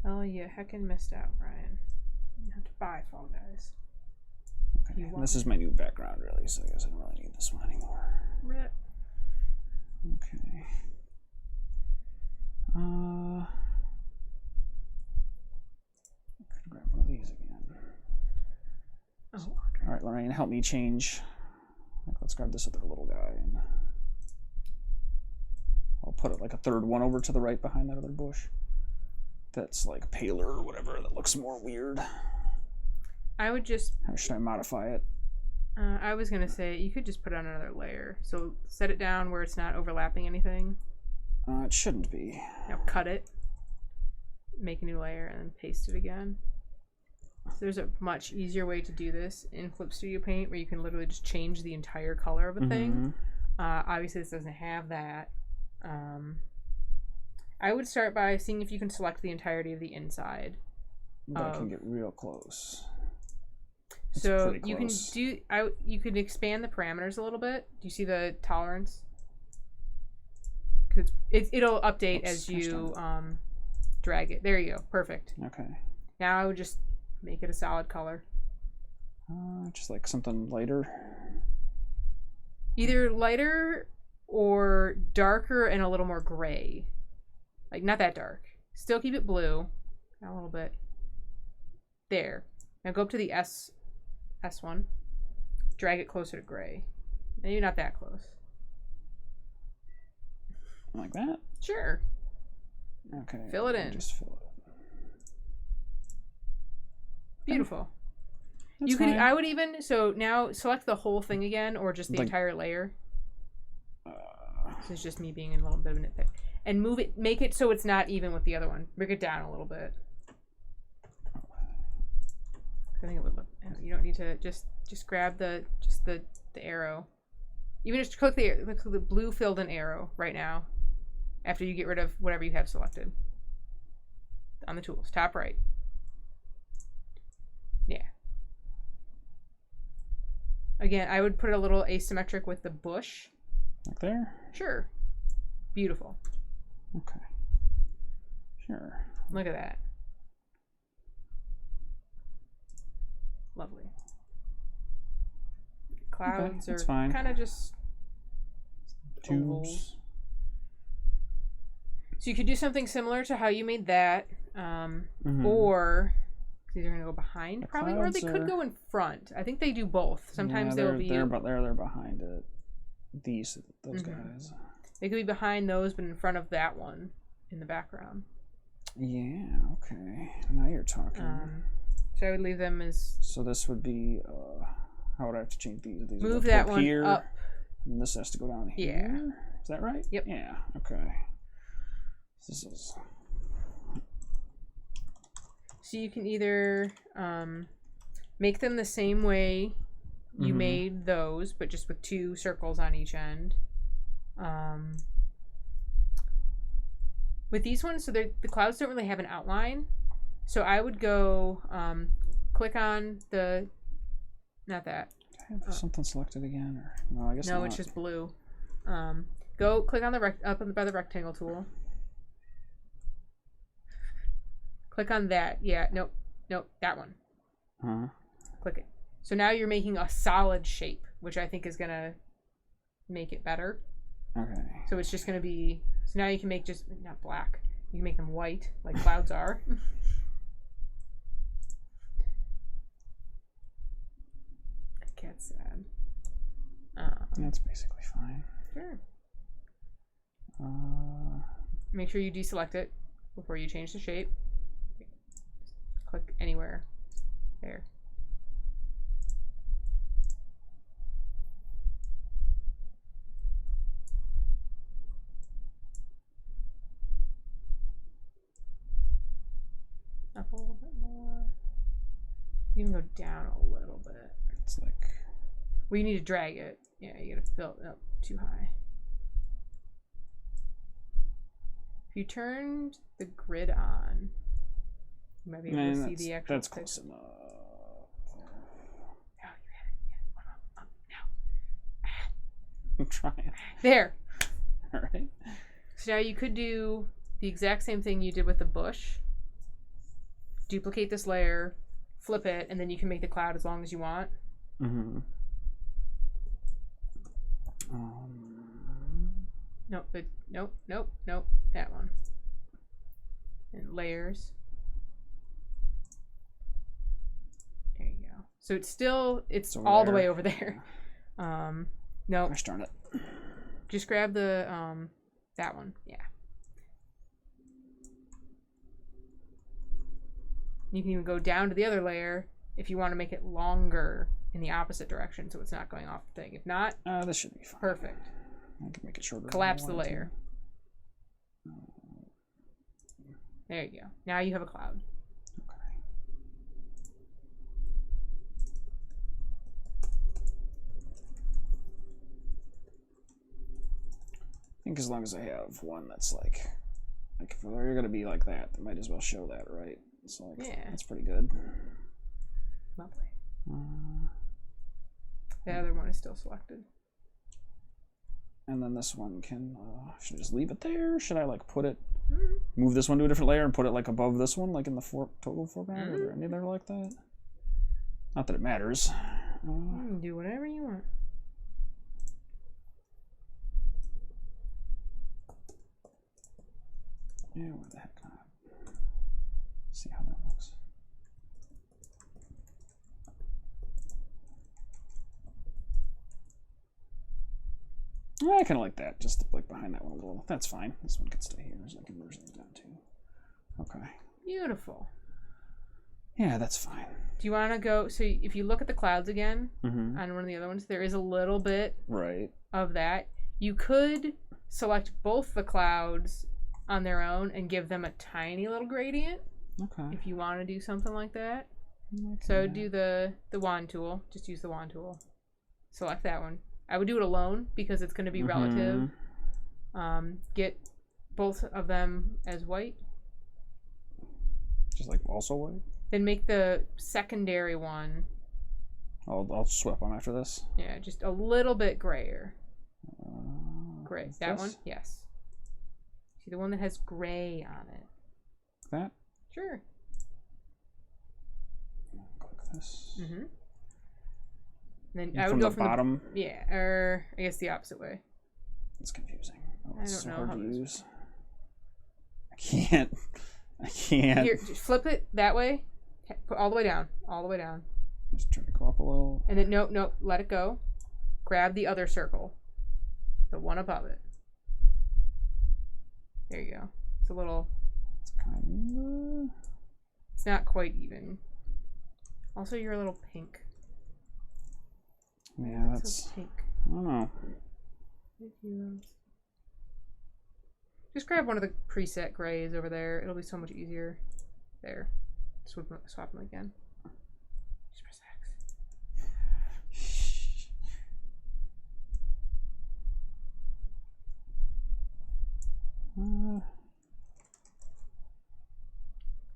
Oh, you heckin' missed out, Ryan. You have to buy Fall Guys. Okay, and this is my new background, really, so I guess I don't really need this one anymore. Rip. Okay. I could grab one of these again. Oh, all right, Lorraine, help me change. Let's grab this other little guy, and I'll put it like a third one over to the right behind that other bush. That's like paler or whatever. That looks more weird. I would just... How should I modify it? I was going to say, you could just put on another layer. So set it down where it's not overlapping anything. It shouldn't be. Now cut it. Make a new layer and then paste it again. So there's a much easier way to do this in Flip Studio Paint where you can literally just change the entire color of a thing. Obviously this doesn't have that. I would start by seeing if you can select the entirety of the inside. But I can get real close. So pretty you can close. you can expand the parameters a little bit. Do you see the tolerance? Because it'll update Oops, as gosh you darn drag it. There you go. Perfect. Okay. Now I would just make it a solid color. Just like something lighter. Either lighter or darker and a little more gray. Like not that dark. Still keep it blue. A little bit. There. Now go up to the S1. Drag it closer to gray. Maybe not that close. Like that? Sure. Okay. Fill it in. Just fill it. Beautiful. That's You could. fine. I would even. So now select the whole thing again, or just the Like- entire layer. This is just me being a little bit of a nitpick. And move it. Make it so it's not even with the other one. Bring it down a little bit. I think it would look. You don't need to just grab the arrow. Even just click the blue filled in arrow right now. After you get rid of whatever you have selected. On the tools, top right. Yeah. Again, I would put it a little asymmetric with the bush. Like there? Sure. Beautiful. Okay. Sure. Look at that. Lovely. Clouds that's are fine. kind of just Tubes. ovals. So you could do something similar to how you made that, Mhm. or these are going to go behind The probably, or they clouds could are- go in front. I think they do both. Sometimes yeah, they'll be they're behind it. Those Mhm. guys. they could be behind those, but in front of that one in the background. Yeah. Okay. Now you're talking. So I would leave them as So this would be. How would I have to change these? These would move have to that go one here, up. and this has to go down here. Yeah. Is that right? Yep. Yeah. Okay. This is. So you can either make them the same way you Mhm. made those, but just with 2 circles on each end. With these ones, so the clouds don't really have an outline. So I would go click on the, not that. I have something selected again, or no? I guess No, not. it's just blue. Go click on the up by the rectangle tool. Click on that. Yeah, nope, that one. Huh? Click it. So now you're making a solid shape, which I think is gonna make it better. Okay. So it's just gonna be. So now you can make just not black. You can make them white, like clouds are. That cat's sad. That's basically fine. Sure. Uh, Make sure you deselect it before you change the shape. Click anywhere. There. Up a little bit more. You can go down a little bit. it's like. Well, you need to drag it. Yeah, you gotta fill it up too high. If you turned the grid on, you might be able to see the actual. That's close enough. No, you had it. Yeah. Up, now. I'm trying. There. All right. So now you could do the exact same thing you did with the bush. Duplicate this layer, flip it, and then you can make the cloud as long as you want. Mm-hmm. Nope, nope, that one. And layers. There you go. So it's over all the there. way over there. No, Gosh darn it. just grab the that one. Yeah. You can even go down to the other layer if you want to make it longer in the opposite direction so it's not going off the thing. If not, This should be fine. perfect. I can make it shorter. if I Collapse the wanted to. layer. There you go. Now you have a cloud. Okay. I think as long as I have one that's like if you're gonna be like that, they might as well show that, right? It's like Yeah. that's pretty good. Lovely. The other one is still selected. And then this one can, should I just leave it there? Should I like put it, Mm-hmm. move this one to a different layer and put it like above this one, like in the total foreground? Are there any that are like that? Not that it matters. You can do whatever you want. Yeah, where the heck not? See how that looks. I kind of like that, just like behind that one a little. That's fine. This one can stay here, so I can merge these down too. Okay. Beautiful. Yeah, that's fine. Do you want to go? So if you look at the clouds again Mm-hmm. on one of the other ones, there is a little bit Right. of that. You could select both the clouds on their own and give them a tiny little gradient Okay. if you want to do something like that. Okay. So do the wand tool. Just use the wand tool. Select that one. I would do it alone because it's going to be relative. Get both of them as white. Just like also white? Then make the secondary one. I'll swap them after this. Yeah, just a little bit grayer. Gray. That this? one? Yes. See the one that has gray on it. That? Sure. Click this. Mm-hmm. Then And I would from go the from bottom. yeah, or I guess the opposite way. It's confusing. Oh, I it's don't so know hard how to this use. I can't. I can't. Here, just flip it that way. Put all the way down. All the way down. Just try to go up a little. And then no, let it go. Grab the other circle. The one above it. There you go. It's a little. It's kind It's not quite even. Also, you're a little pink. of. Yeah, It's that's. so pink. I don't know. Just grab one of the preset grays over there. It'll be so much easier. There. Swap them again. Just press X.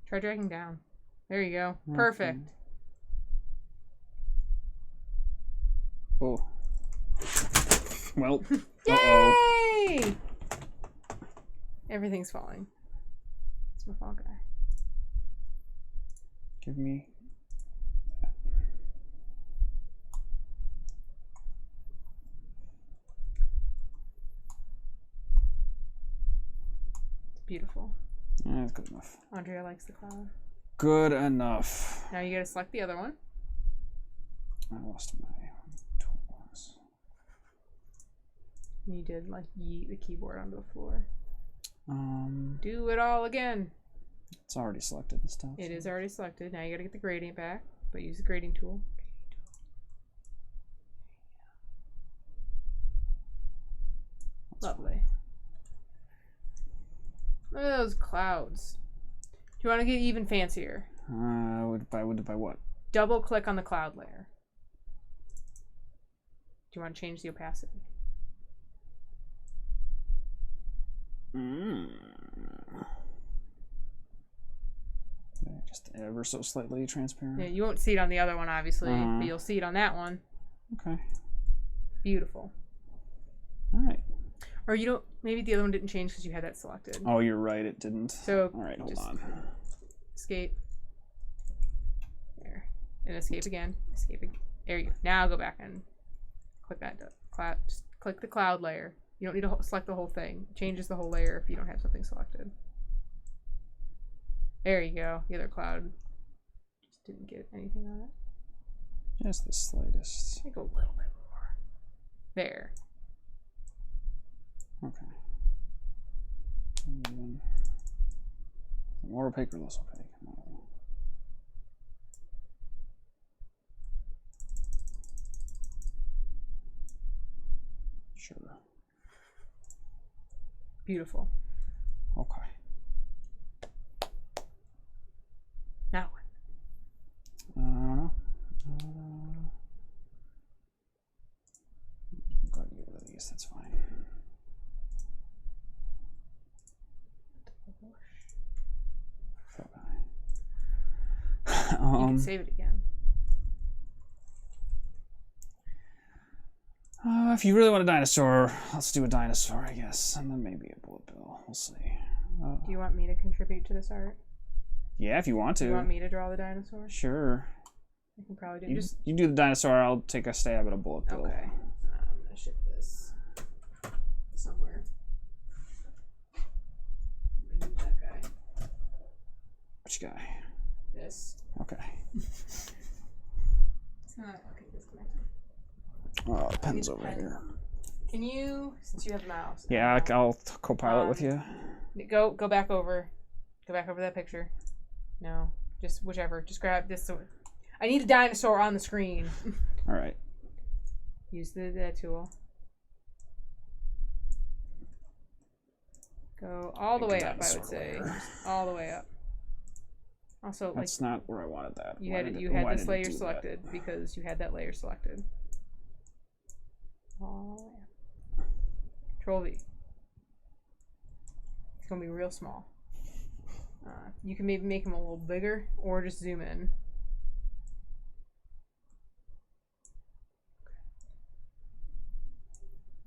Try dragging down. There you go. Okay. Perfect. Oh. Well. Uh-oh. Yay! Everything's falling. It's my fall guy. Give me. It's beautiful. That's good enough. Andrea likes the cloud. Good enough. Now you gotta select the other one. I lost my tools. You did like yeet the keyboard onto the floor. Um, Do it all again. it's already selected and stuff. It is already selected. Now you gotta get the gradient back, but use the grading tool. Lovely. Look at those clouds. Do you want to get even fancier? Would by what? Double click on the cloud layer. Do you want to change the opacity? Yeah, just ever so slightly transparent. Yeah, you won't see it on the other one, obviously, Uh-huh. but you'll see it on that one. Okay. Beautiful. All right. Or you don't. Maybe the other one didn't change because you had that selected. Oh, you're right. It didn't. So all right, hold just on. Escape. There. And escape again. Escape again. There you go. Now go back and click that cloud. Just click the cloud layer. You don't need to select the whole thing. It changes the whole layer if you don't have something selected. There you go. The other cloud just didn't get anything on it. Just the slightest. Take a little bit more. There. Okay. Even more opaque or less opaque? No. Sure. Beautiful. Okay. Now what? I don't know. Go ahead and get rid of these. That's fine. You can save it again. If you really want a dinosaur, let's do a dinosaur, I guess, and then maybe a bullet bill. We'll see. Do you want me to contribute to this art? Yeah, if you want to. Do you want me to draw the dinosaur? Sure. I can probably do. You do the dinosaur. I'll take a stab at a bullet bill. Okay. I'm gonna ship this somewhere. I'm gonna do that guy. Which guy? This. Okay. It's not okay. Disconnected. Oh, the pen's over here. Can you, since you have the mouse? Yeah, I'll co-pilot with you. Go back over. Go back over that picture. No, just whichever. Just grab this. I need a dinosaur on the screen. All right. Use that tool. Go all the way up, I would say. All the way up. Also, like, that's not where I wanted that. You had this layer selected because you had that layer selected. Oh, yeah. Control V. It's gonna be real small. You can maybe make him a little bigger, or just zoom in.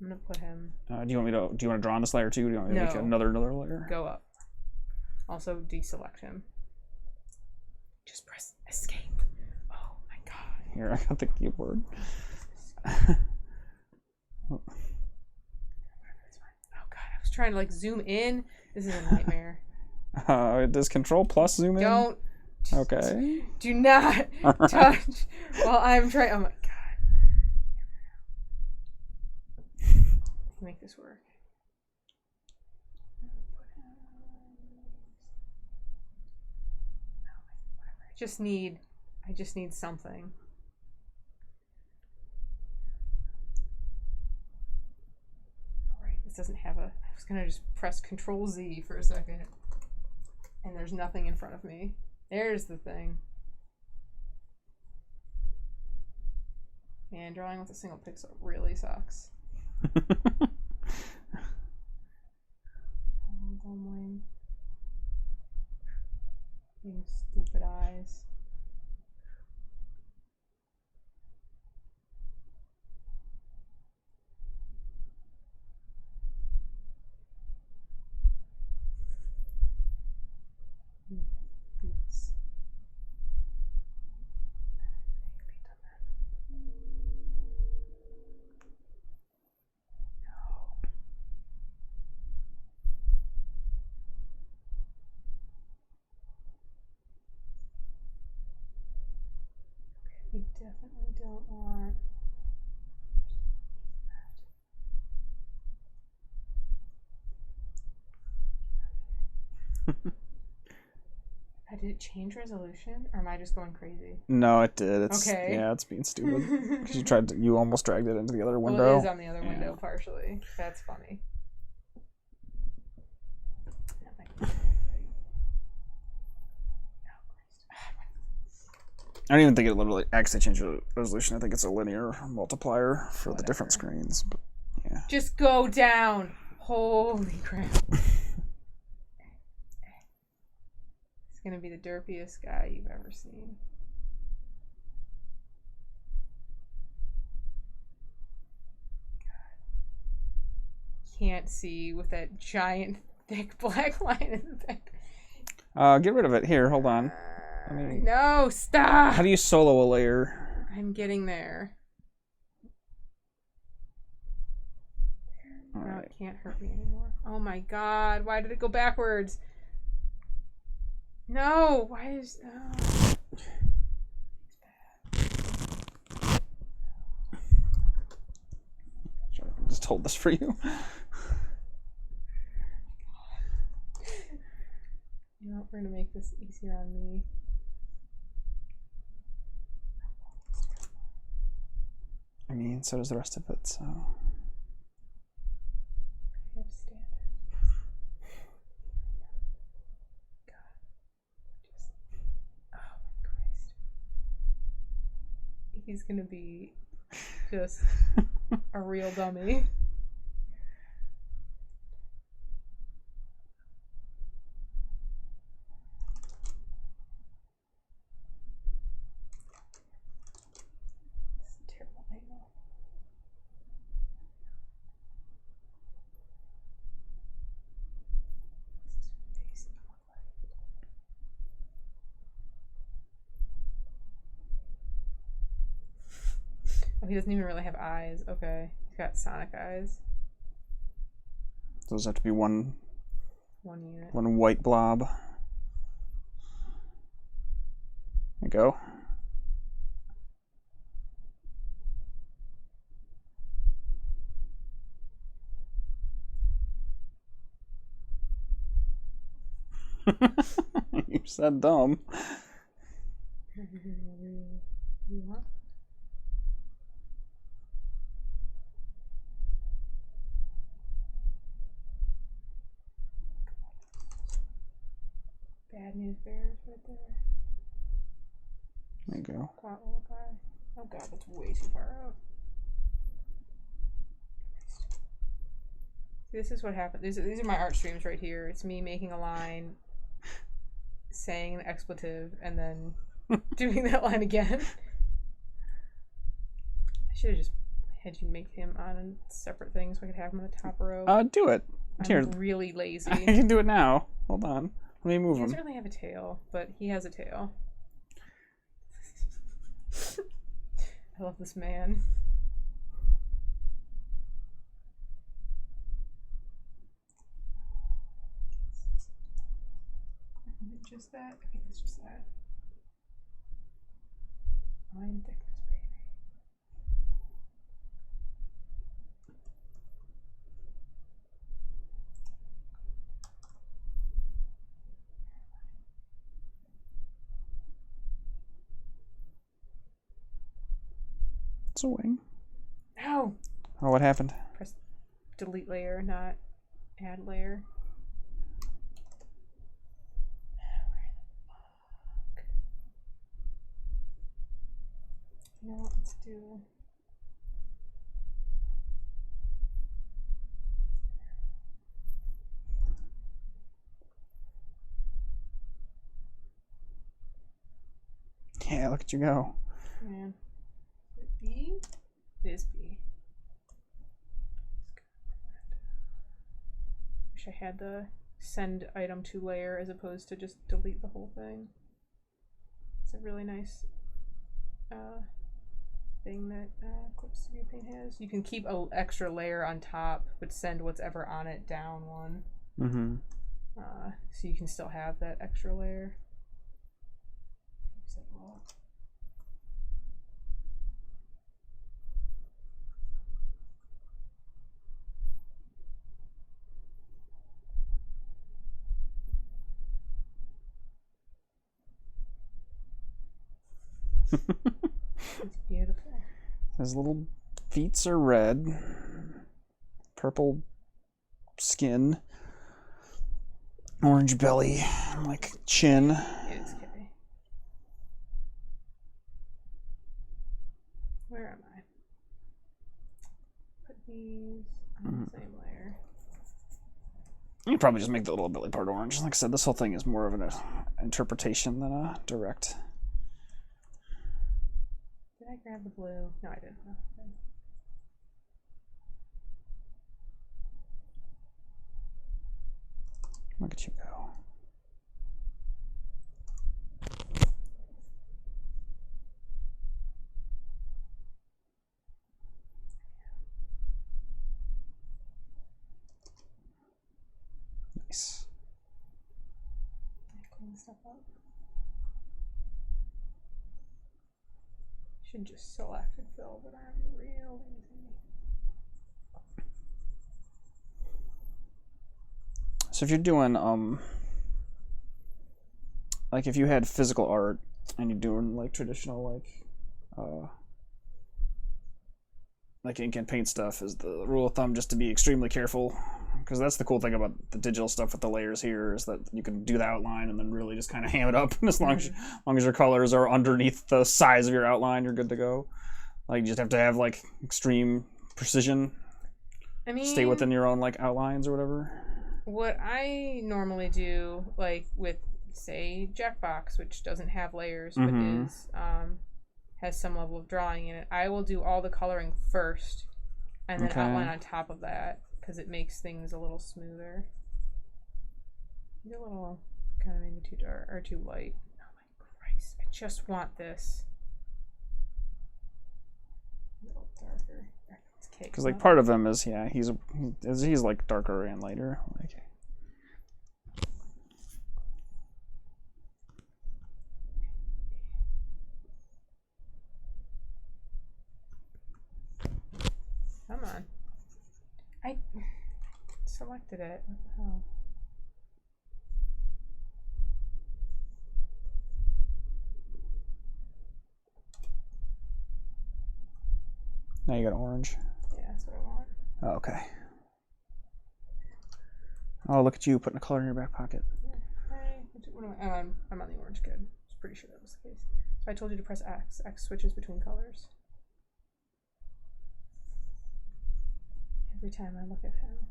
I'm gonna put him. Do you want to draw on this layer too? Do you want me to make another layer? Go up. Also deselect him. Just press escape. Oh my god. Here, I got the keyboard. Oh god, I was trying to like zoom in. This is a nightmare. Does Control plus zoom in? Don't. Okay. Do not touch while I'm trying. Oh my god. Make this work. I just need something. Alright, this doesn't have a. I was gonna just press Control Z for a second. And there's nothing in front of me. There's the thing. Man, drawing with a single pixel really sucks. Being stupid eyes. Boots. We definitely don't want Did it change resolution, or am I just going crazy? No, it did. It's, okay. Yeah, it's being stupid. Because you almost dragged it into the other window. Well, it is on the other window partially. That's funny. I don't even think it literally actually changed the resolution. I think it's a linear multiplier for the different screens. But yeah. Just go down. Holy crap. It's gonna be the derpiest guy you've ever seen. God. Can't see with that giant thick black line in the back. Get rid of it. Here, hold on. No, stop! How do you solo a layer? I'm getting there. All No, right. it can't hurt me anymore. Oh my god, why did it go backwards? No, why is... Oh. I just hold this for you. You know, we're gonna make this easier on me. I mean, so does the rest of it, so... I have standard. God. Just... Oh my Christ. He's gonna be just a real dummy. he doesn't even really have eyes. Okay. He's got Sonic eyes. Those have to be one unit. One white blob. There you go. You said dumb. Bad News Bears right there. There you go. Oh god, that's way too far out. This is what happened. These are my art streams right here. It's me making a line, saying an expletive, and then doing that line again. I should have just had you make him on a separate thing so I could have him on the top row. Do it. Here. I'm really lazy. I can do it now. Hold on. Let me move him. He doesn't really have a tail, but he has a tail. I love this man. Just that? Okay, it's just that. Line thickness, baby. It's a wing. No! Oh, what happened? Press delete layer, not add layer. You know what, let's do... Yeah, look at you go. Man. Is it B? It is B. Wish I had the send item to layer as opposed to just delete the whole thing. It's a really nice thing that Clip Studio Paint has. You can keep an extra layer on top, but send what's ever on it down one. Mm-hmm. So you can still have that extra layer. It's beautiful. His little feet are red, purple skin, orange belly, like chin. It's okay. Where am I? Put these on the same layer. You could probably just make the little belly part orange. Like I said, this whole thing is more of an interpretation than a direct. Did I grab the blue? No, I didn't. Oh, okay. Look at you go. Nice. Clean stuff up. Should just select and fill, but I'm real lazy. So if you're doing like if you had physical art and you're doing like traditional like ink and paint stuff, is the rule of thumb just to be extremely careful, because that's the cool thing about the digital stuff with the layers here, is that you can do the outline and then really just kind of ham it up, and as long as your colors are underneath the size of your outline, you're good to go. Like, you just have to have like extreme precision. I mean, stay within your own like outlines or whatever. What I normally do, like with say Jackbox, which doesn't have layers but is has some level of drawing in it, I will do all the coloring first and then outline on top of that, because it makes things a little smoother. You're a little kind of maybe too dark or too light. Oh my Christ, I just want this. little darker. Because like part of him is he's like darker and lighter. Like. Come on. I selected it. What the hell? Now you got orange. Yeah, that's what I want. Oh, okay. Oh, look at you putting a color in your back pocket. What am I? I'm on the orange kid. I was pretty sure that was the case. So I told you to press X. X switches between colors. Every time I look at him.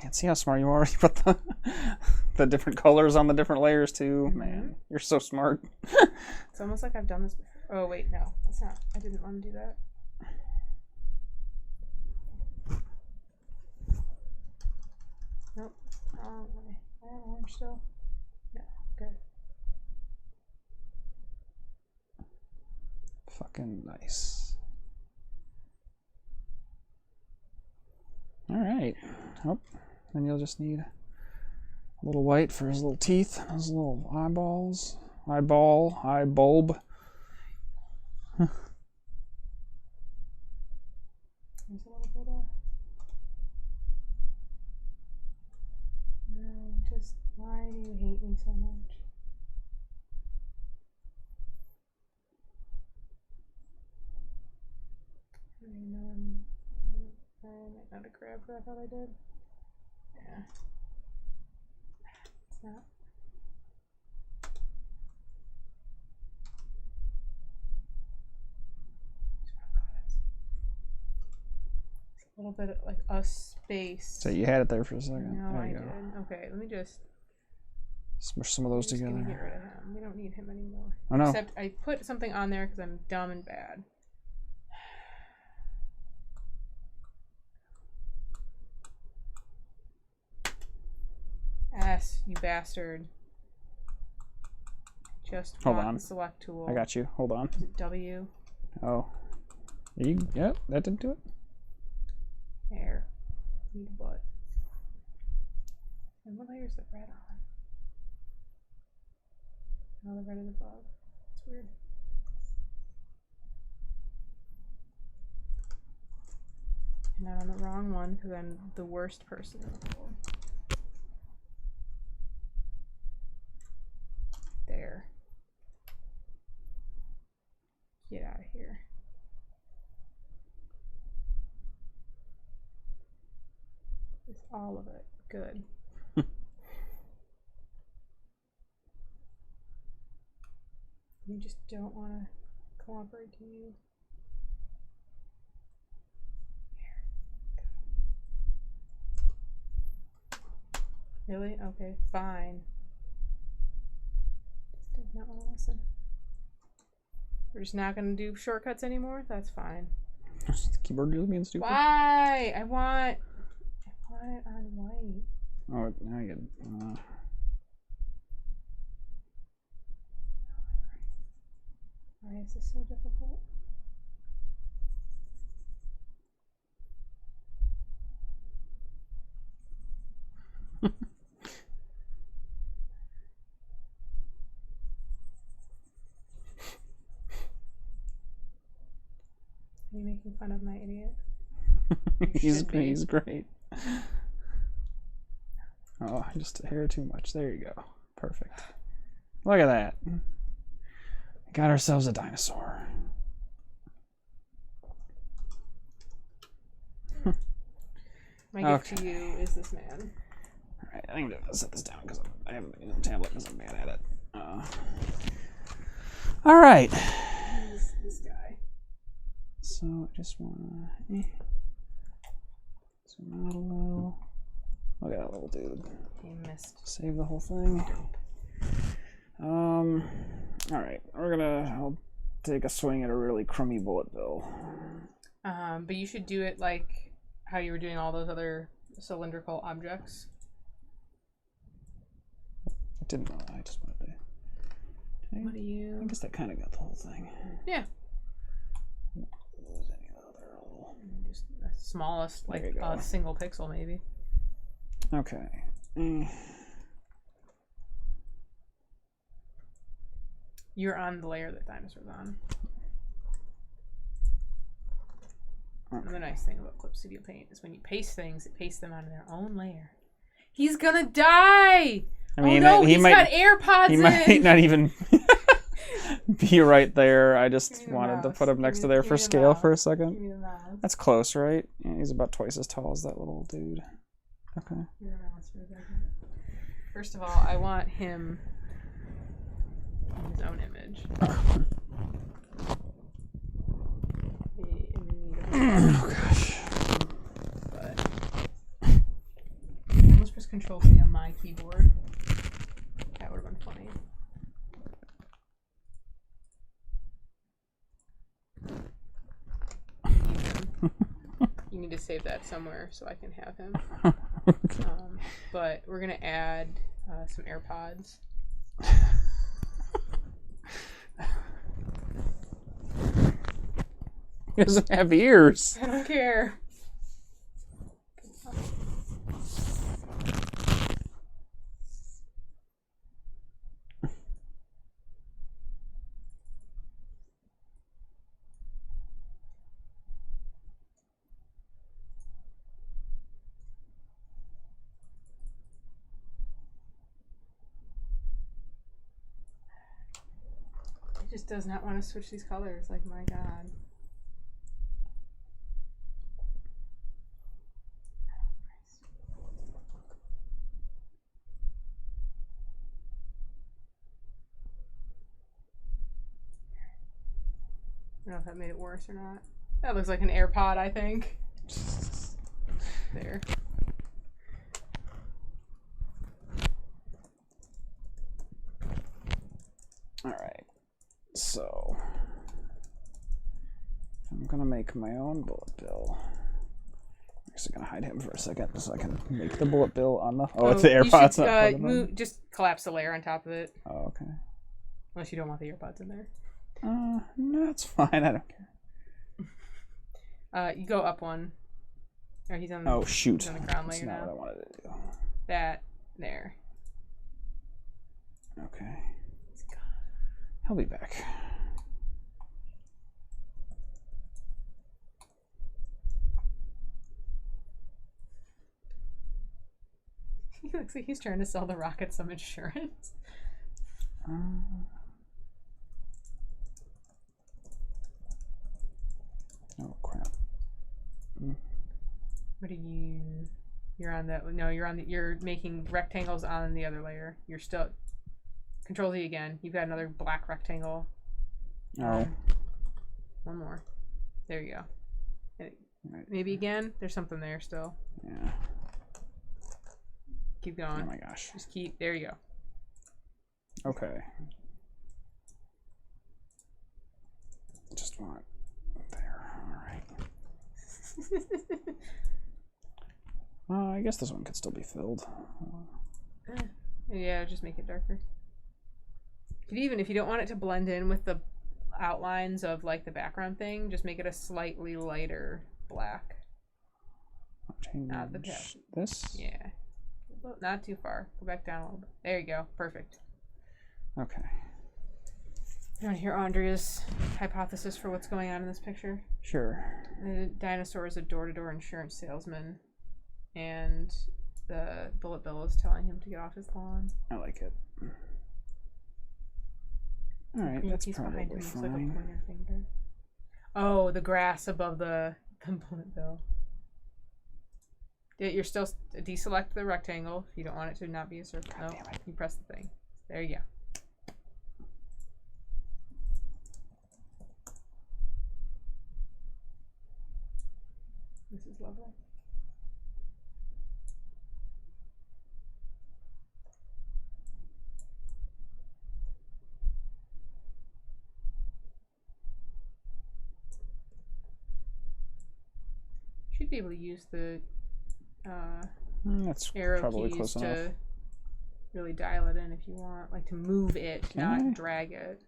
Man, see how smart you are? You put the different colors on the different layers too. Mm-hmm. Man, you're so smart. It's almost like I've done this before. Oh wait, no, that's not. I didn't want to do that. Nope. Oh, I have orange still. No, good. Fucking nice. All right. Oh, then you'll just need a little white for his little teeth, his little eyeballs, eye bulb. There's a little bit of. No, just why do you hate me so much? I might not have grabbed what I thought I did. Yeah. It's not. It's a little bit of like a space. So you had it there for a second. No, there you I go. did. Okay, let me just smush some of those together. Gonna get rid of him. We don't need him anymore. Oh no. Except I put something on there because I'm dumb and bad. S, you bastard. Just hold on. The select tool. I got you. Hold on. Is it W? Oh. Yep, that didn't do it. There. Need a butt. And what layer is the red on? Oh, the red is above. It's weird. And I'm on the wrong one because I'm the worst person in the world. There. Get out of here. It's all of it. Good. You just don't want to cooperate, do you? Really? Okay, fine. Does not want to listen. We're just not going to do shortcuts anymore? That's fine. Keyboard really being stupid. Why? I want it on white. Oh, now you get. Why is this so difficult? Are you making fun of my idiot? He's great. Oh, just a hair too much. There you go. Perfect. Look at that. Got ourselves a dinosaur. My gift to you is this man. Alright, I think I'm gonna set this down because I haven't been using the tablet because I'm bad at it. Alright. This guy. So I just wanna zoom out a little. Look at that little dude. He missed. Save the whole thing. Alright, I'll take a swing at a really crummy bullet bill. But you should do it like how you were doing all those other cylindrical objects. I didn't know. I just wanted to. What do you? I guess that kind of got the whole thing. Yeah. Lose any other little... Just the smallest, like a single pixel, maybe. Okay. You're on the layer that Dinosaur's on. Okay. And the nice thing about Clip Studio Paint is when you paste things, it pastes them on their own layer. He's gonna die! I mean, oh no, he's got AirPods in! He might not even be right there. I just wanted to put him next to there for scale for a second. Give me the mouse. That's close, right? Yeah, he's about twice as tall as that little dude. Okay. Give me the mouse for a second. First of all, I want him in his own image. Oh gosh. But I almost pressed Control C on my keyboard. That would have been funny. You need to save that somewhere so I can have him. Okay. But we're gonna add some AirPods. He doesn't have ears. I don't care. It just does not want to switch these colors. Like, my God. I don't know if that made it worse or not. That looks like an AirPod, I think. There. Alright. So I'm gonna make my own bullet bill. I'm just gonna hide him for a second so I can make the bullet bill on the... Oh, it's the AirPods. Should, just collapse the layer on top of it. Oh, okay. Unless you don't want the AirPods in there. No, it's fine. I don't care. You go up one. Or he's on the, oh, shoot. He's on the ground layer That's not now. what I wanted to do. That, there. Okay. He'll be back. He looks like he's trying to sell the rocket some insurance. Oh crap. What are you? You're on that. No, you're on the. You're making rectangles on the other layer. You're still. Control Z again. You've got another black rectangle. Oh. One more. There you go. Right. Maybe again. There's something there still. Yeah. Keep going. Oh my gosh. Just keep. There you go. Okay. Just want there. All right. I guess this one could still be filled. Yeah, just make it darker. You could even, if you don't want it to blend in with the outlines of like the background thing, just make it a slightly lighter black. Not this? Yeah. Well, not too far. Go back down a little bit. There you go. Perfect. Okay. You want to hear Andrea's hypothesis for what's going on in this picture? Sure. The dinosaur is a door-to-door insurance salesman, and the bullet bill is telling him to get off his lawn. I like it. All right, that's probably fine. Like a pointer finger. Oh, the grass above the bullet bill. You're still deselect the rectangle if you don't want it to not be a circle. No, you press the thing. There you go. This is lovely. be able to use the That's arrow probably keys close to enough. really dial it in if you want, like to move it, Can not I? drag it.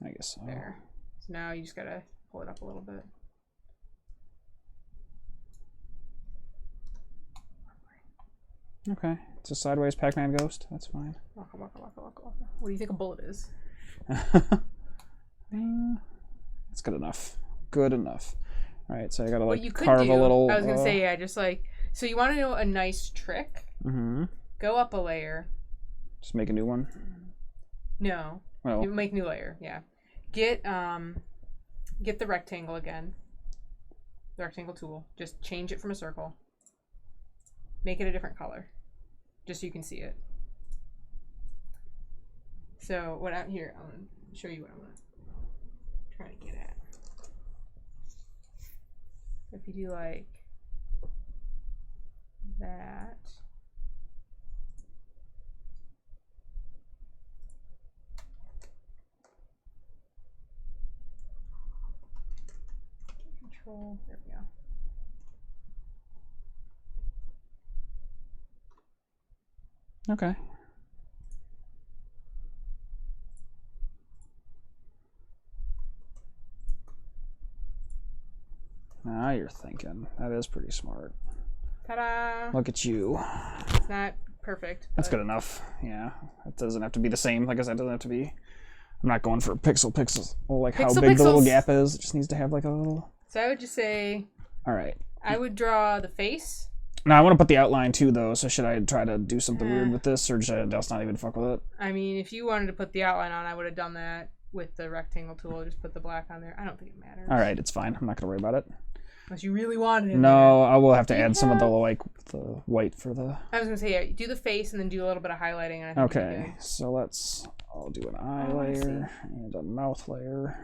I guess so. There. So now you just gotta pull it up a little bit. Okay, it's a sideways Pac-Man ghost. That's fine. Waka, waka, waka, waka, waka. What do you think a bullet is? That's good enough. Good enough. All right, so I gotta What like you could carve do, a little. I was gonna say, yeah, just like, so you want to know a nice trick? Mm-hmm. Go up a layer. Just make a new one. No. Well, You make new layer, yeah. Get the rectangle again. The rectangle tool. Just change it from a circle. Make it a different color. Just so you can see it. So what out here, I'm gonna show you what I'm trying to get at. If you do like that. Control, there we go. okay. Now you're thinking. That is pretty smart. Ta-da! Look at you. It's not perfect. That's but good enough. Yeah, it doesn't have to be the same. Like I said, it doesn't have to be. I'm not going for pixels. Like how Pixel big the little pixels. gap is. It just needs to have like a little. So I would just say, All right. I would draw the face. Now I want to put the outline too, though. So should I try to do something weird Eh. with this, or should I just not even fuck with it? I mean, if you wanted to put the outline on, I would have done that with the rectangle tool. Just put the black on there. I don't think it matters. All right, it's fine. I'm not gonna worry about it. Unless you really wanted it. No, I will have to Do you add some of the have- like the white for the. there. I was gonna say, yeah, do the face and then do a little bit of highlighting. And I think you'll be Okay, so I'll do an eye Oh, I see. layer and a mouth layer.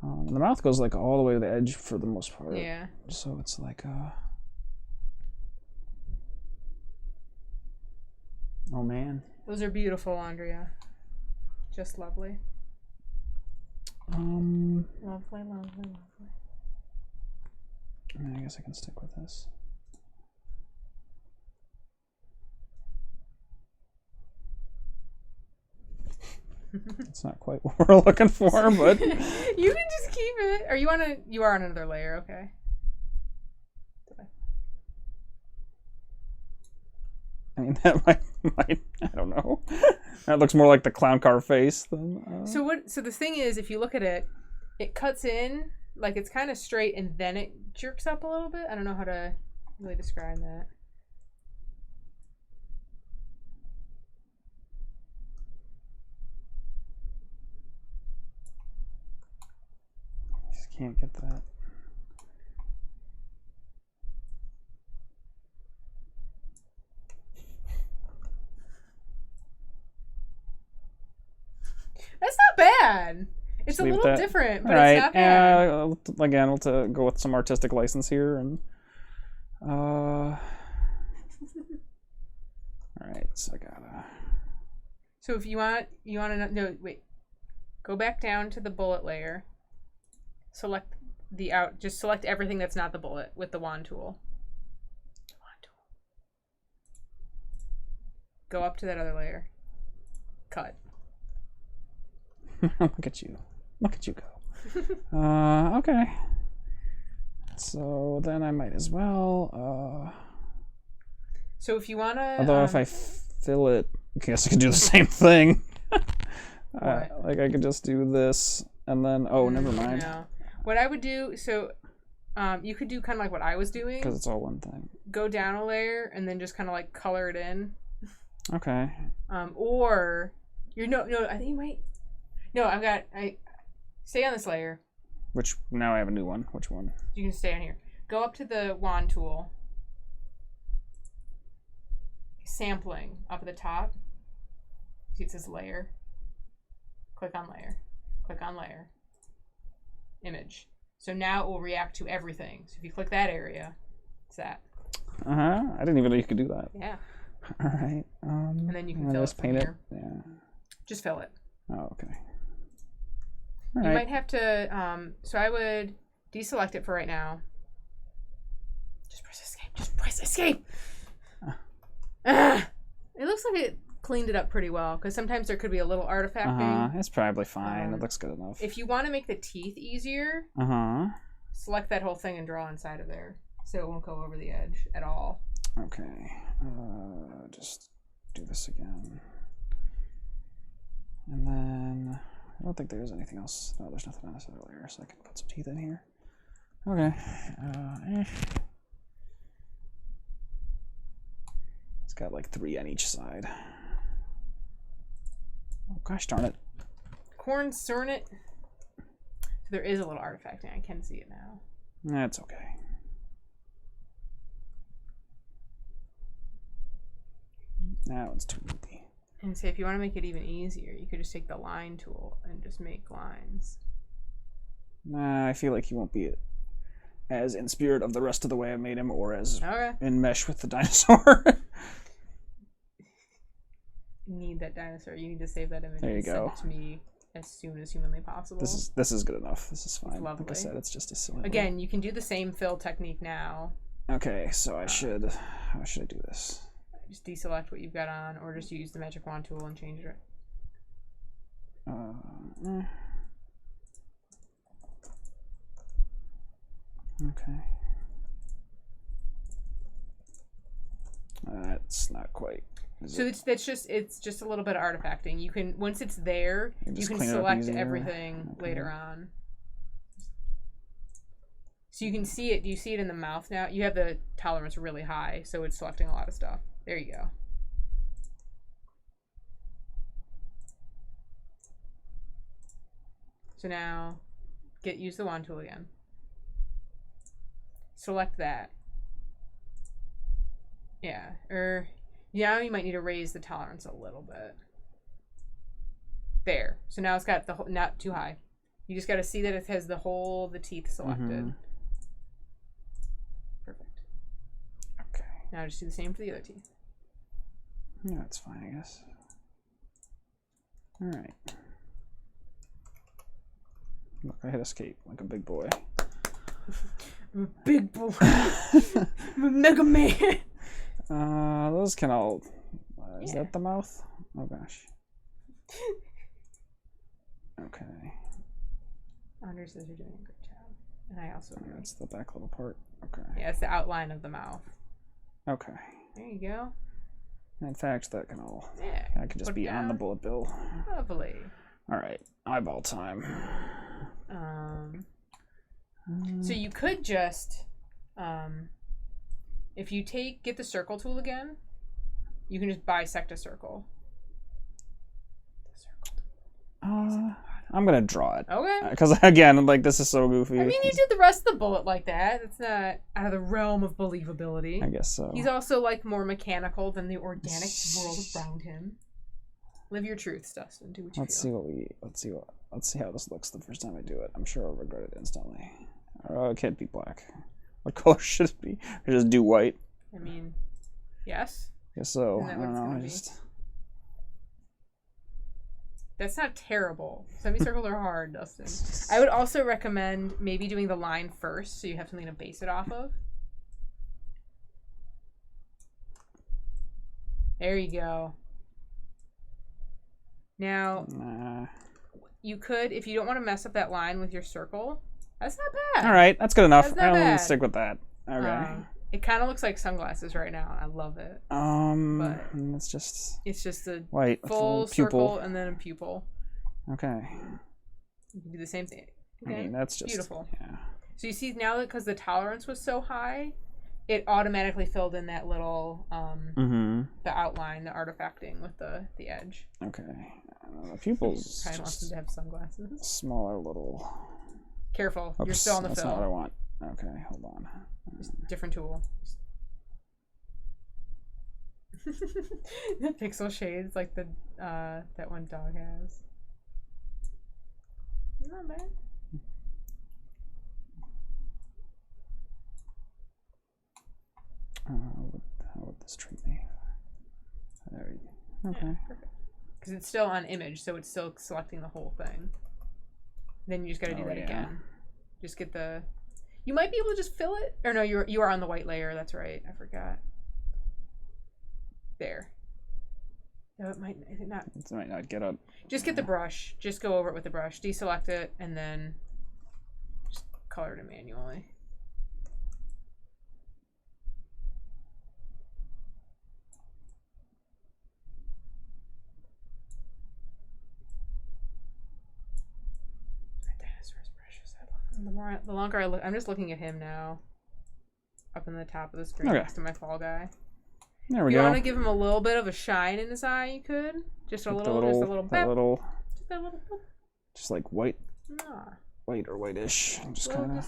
And the mouth goes like all the way to the edge for the most part. good. Yeah. So it's like oh man. Those are beautiful, Andrea. Just lovely. Lovely, lovely, lovely. I guess I can stick with this. It's not quite what we're looking for, but You can just keep it. Or you are on another layer, okay. I mean that might I don't know. That looks more like the clown car face than. So the thing is, if you look at it, it cuts in like it's kind of straight and then it jerks up a little bit. I don't know how to really describe that. I just can't get that. That's not bad. It's a Leave little that. different, but All right, it's not bad. again, we'll to go with some artistic license here, and all right, so I gotta. So if you want to no wait, go back down to the bullet layer. Select just select everything that's not the bullet with the wand tool. Go up to that other layer. Cut. Look at you. Look at you go. Okay. So then I might as well. So if you want to. Although if I fill it, I guess I could do the same thing. What? Like I could just do this and then. Oh, never mind. No. What I would do, so you could do kind of like what I was doing. Because it's all one thing. Go down a layer and then just kind of like color it in. Okay. Or you're no, I think you might. No, I stay on this layer. Which now I have a new one. Which one? You can stay on here. Go up to the wand tool. Sampling up at the top. See it says layer. Click on layer. Click on layer. Image. So now it will react to everything. So if you click that area, it's that. I didn't even know you could do that. Yeah. All right. And then you can fill it just from paint here. it. Yeah. Just fill it. Oh, okay. You might have to, so I would deselect it for right now. Just press escape. Just press escape. It looks like it cleaned it up pretty well because sometimes there could be a little artifacting. It's probably fine. It looks good enough. If you want to make the teeth easier, select that whole thing and draw inside of there so it won't go over the edge at all. Okay. Just do this again. And then I don't think there's anything else. No, there's nothing on this other layer, so I can put some teeth in here. Okay. It's got like 3 on each side. Oh gosh darn it. Corn Cernet. So there is a little artifacting. I can see it now. That's okay. Now it's too easy. And so if you want to make it even easier, you could just take the line tool and just make lines. Nah, I feel like he won't be as in spirit of the rest of the way I made him, or as in mesh with the dinosaur. You need that dinosaur. You need to save that image. There you and go. Send it to me as soon as humanly possible. This is good enough. This is fine. Lovely. Like I said, it's just a silly. Again, you can do the same fill technique now. Okay, so I should. How should I do this? Just deselect what you've got on, or just use the magic wand tool and change it. Okay. That's not quite. So it's just a little bit of artifacting. You can once it's there, you can select everything later on. So you can see it. Do you see it in the mouth now? You have the tolerance really high, so it's selecting a lot of stuff. There you go. So now, use the wand tool again. Select that. Yeah, now you might need to raise the tolerance a little bit. There. So now it's got the whole, not too high. You just got to see that it has the teeth selected. Perfect. Okay. Now just do the same for the other teeth. Yeah, that's fine, I guess. All right. Look, I hit escape like a big boy. Big boy. Mega Man. Those can all. Is that the mouth? Oh gosh. Okay. Anders says you're doing a great job, and I also agree. That's the back little part. Okay. Yeah, it's the outline of the mouth. Okay. There you go. In fact, that can all. Yeah. I could just be on the bullet bill. Lovely. All right. Eyeball time. So you could just, if you get the circle tool again, you can just bisect a circle. I'm gonna draw it. Okay. Because again, like this is so goofy. I mean, you did the rest of the bullet like that. It's not out of the realm of believability. I guess so. He's also like more mechanical than the organic world around him. Live your truths, Dustin. Do what you feel. Let's see how this looks the first time I do it. I'm sure I'll regret it instantly. Oh, it can't be black. What color should it be? Or just do white? I mean, yes. Guess so. Isn't that I what don't it's know. gonna be? That's not terrible. Semicircles are hard, Dustin. I would also recommend maybe doing the line first so you have something to base it off of. There you go. Now, you could, if you don't want to mess up that line with your circle, that's not bad. All right, that's good enough. That's not I'll bad. stick with that. Okay. It kind of looks like sunglasses right now. I love it. But it's just a white full pupil. circle and then a pupil. Okay. You can do the same thing. I mean, that's just beautiful. Yeah. So you see now that because the tolerance was so high, it automatically filled in that little the outline, the artifacting with the edge. Okay. The pupils. Probably wants them to have sunglasses. Smaller little. Careful, Oops, you're still on the that's fill. Not what I want. Okay, hold on. Just different tool. The pixel shades like the that one dog has. Not bad. How would this treat me? There you go. Okay. Yeah, perfect. Because it's still on image, so it's still selecting the whole thing. Then you just got to do that again. Just get the. You might be able to just fill it. Or no, you are on the white layer. That's right. I forgot. There. No, it might not. It might not get up. Just get the brush. Just go over it with the brush. Deselect it and then just color it manually. That dinosaur's precious. I love him. The longer I look, I'm just looking at him now. Up in the top of the screen next to my fall guy. There we go. go. You want to give him a little bit of a shine in his eye, you could. Just a little, just a little bit. Just a little boop. Just like white. Nah. White or whitish. I'm just kind of.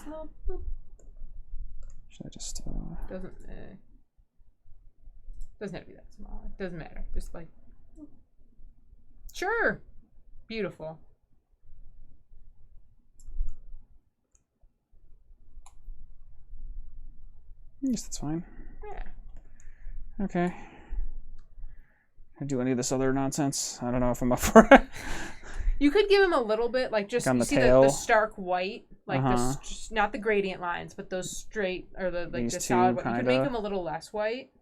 Should I just? Doesn't have to be that small. It doesn't matter. Just like. Sure. Beautiful. Yes, that's fine. Yeah. Okay. I do any of this other nonsense? I don't know if I'm up for it. You could give him a little bit, like just on you the see tail. The stark white, like not the gradient lines, but those straight or the like the solid white. You could make him a little less white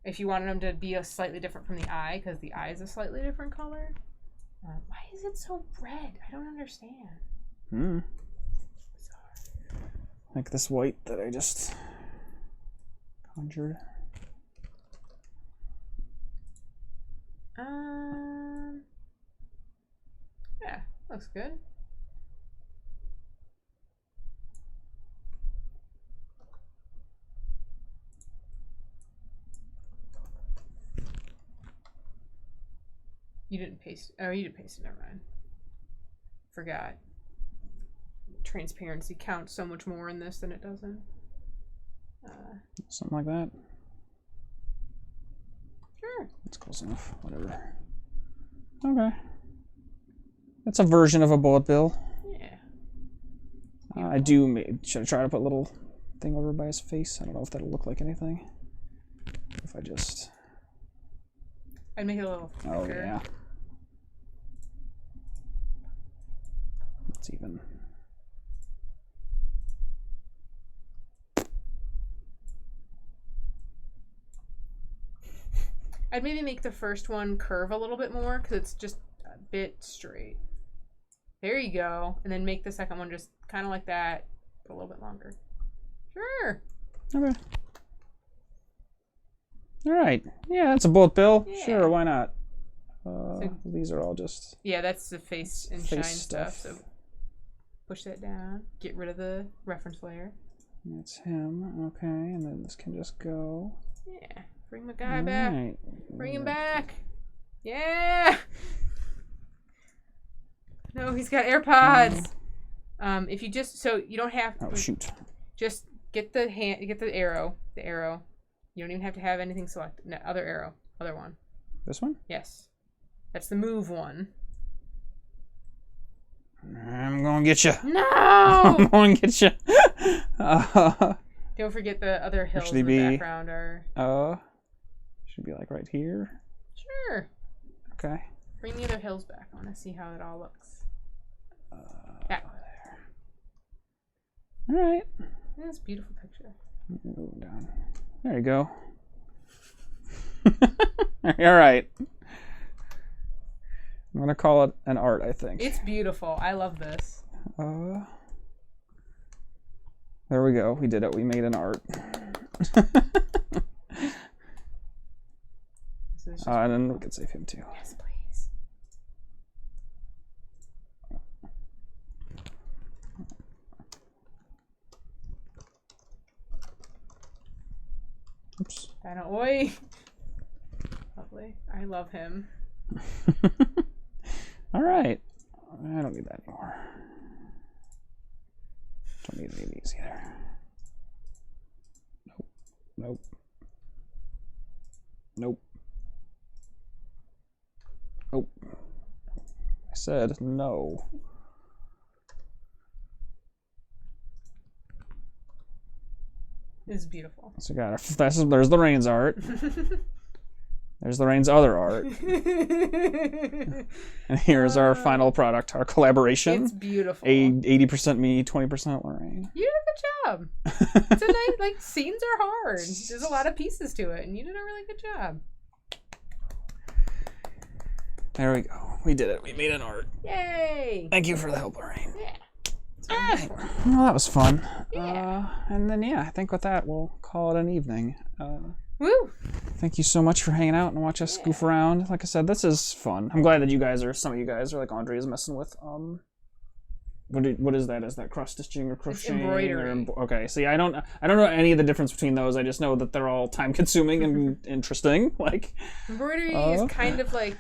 if you wanted him to be a slightly different from the eye, because the eye is a slightly different color. Why is it so red? I don't understand. Like this white that I just conjured. Yeah, looks good. You didn't paste. Oh, you did paste it. Never mind. Forgot. Transparency counts so much more in this than it doesn't. Something like that. Sure. That's close enough. Whatever. Okay. That's a version of a bullet bill. Yeah. Should I try to put a little thing over by his face? I don't know if that'll look like anything. If I just. I'd make it a little thicker. Oh, yeah. Let's even. I'd maybe make the first one curve a little bit more because it's just a bit straight. There you go. And then make the second one just kind of like that, but a little bit longer. Sure. Okay. All right. Yeah, that's a bullet bill. Yeah. Sure, why not? So, these are all just. Yeah, that's the face and shine stuff. So push that down. Get rid of the reference layer. That's him. Okay, and then this can just go. Yeah. Bring the guy back. Bring him back. Yeah. No, he's got AirPods. If you just you don't have. Oh shoot. Just get the arrow. The arrow. You don't even have to have anything selected. No, other arrow. Other one. This one? Yes. That's the move one. I'm gonna get you. No. I'm gonna get you. Don't forget the other hills in the background are. Should be like right here. Sure. Okay. Bring the other hills back. I want to see how it all looks. Yeah. All right. That's a beautiful picture. Move down. There you go. All right. I'm gonna call it an art, I think. It's beautiful. I love this. There we go. We did it. We made an art. And then we could save him too. Yes, please. Oops. Oi. Lovely. I love him. All right. I don't need that anymore. Don't need any of these either. Nope. Nope. Nope. I said no. This is beautiful. So there's the Rains art. There's Lorraine's other art. And here's our final product, our collaboration. It's beautiful. 80% me, 20% Lorraine. You did a good job. It's a nice, like, scenes are hard. There's a lot of pieces to it, and you did a really good job. There we go. We did it. We made an art. Yay! Thank you for the help, Lorraine. Yeah. All right. Well, that was fun. Yeah. And then, yeah, I think with that, we'll call it an evening. Woo! Thank you so much for hanging out and watch us goof around. Like I said, this is fun. I'm glad that some of you guys are like Andre is messing with. What is that? Is that cross stitching or crocheting? It's embroidery. Okay, see, I don't know any of the difference between those. I just know that they're all time consuming and interesting. Like embroidery is kind of like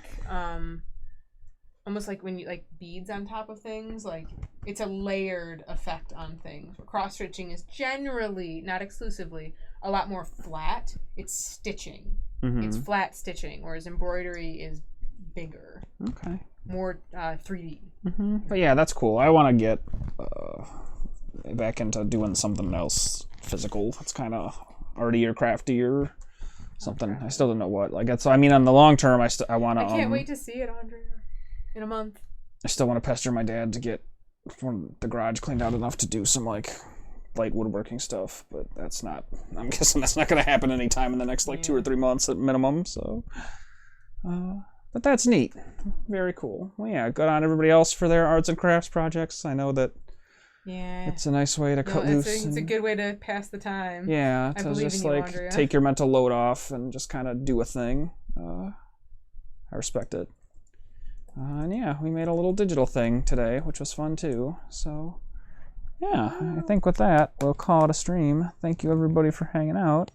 almost like when you like beads on top of things. Like it's a layered effect on things. Cross stitching is generally, not exclusively, a lot more flat. It's stitching. Mm-hmm. It's flat stitching, whereas embroidery is bigger. Okay. More 3D. Mm-hmm. But yeah, that's cool. I want to get back into doing something else physical. It's kind of arty or crafty or something. I still don't know what. Like it's. I mean, on the long term, I want to. I can't wait to see it, Andre, in a month. I still want to pester my dad to get the garage cleaned out enough to do some like light woodworking stuff, but that's not. I'm guessing that's not going to happen anytime in the next 2 or 3 months at minimum. So. But that's neat. Very cool. Well, yeah, good on everybody else for their arts and crafts projects. I know that it's a nice way to cut loose. It's a good way to pass the time. Yeah, to just like take your mental load off and just kind of do a thing. I respect it. And yeah, we made a little digital thing today, which was fun too. So yeah, I think with that, we'll call it a stream. Thank you everybody for hanging out.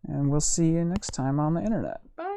And we'll see you next time on the internet. Bye.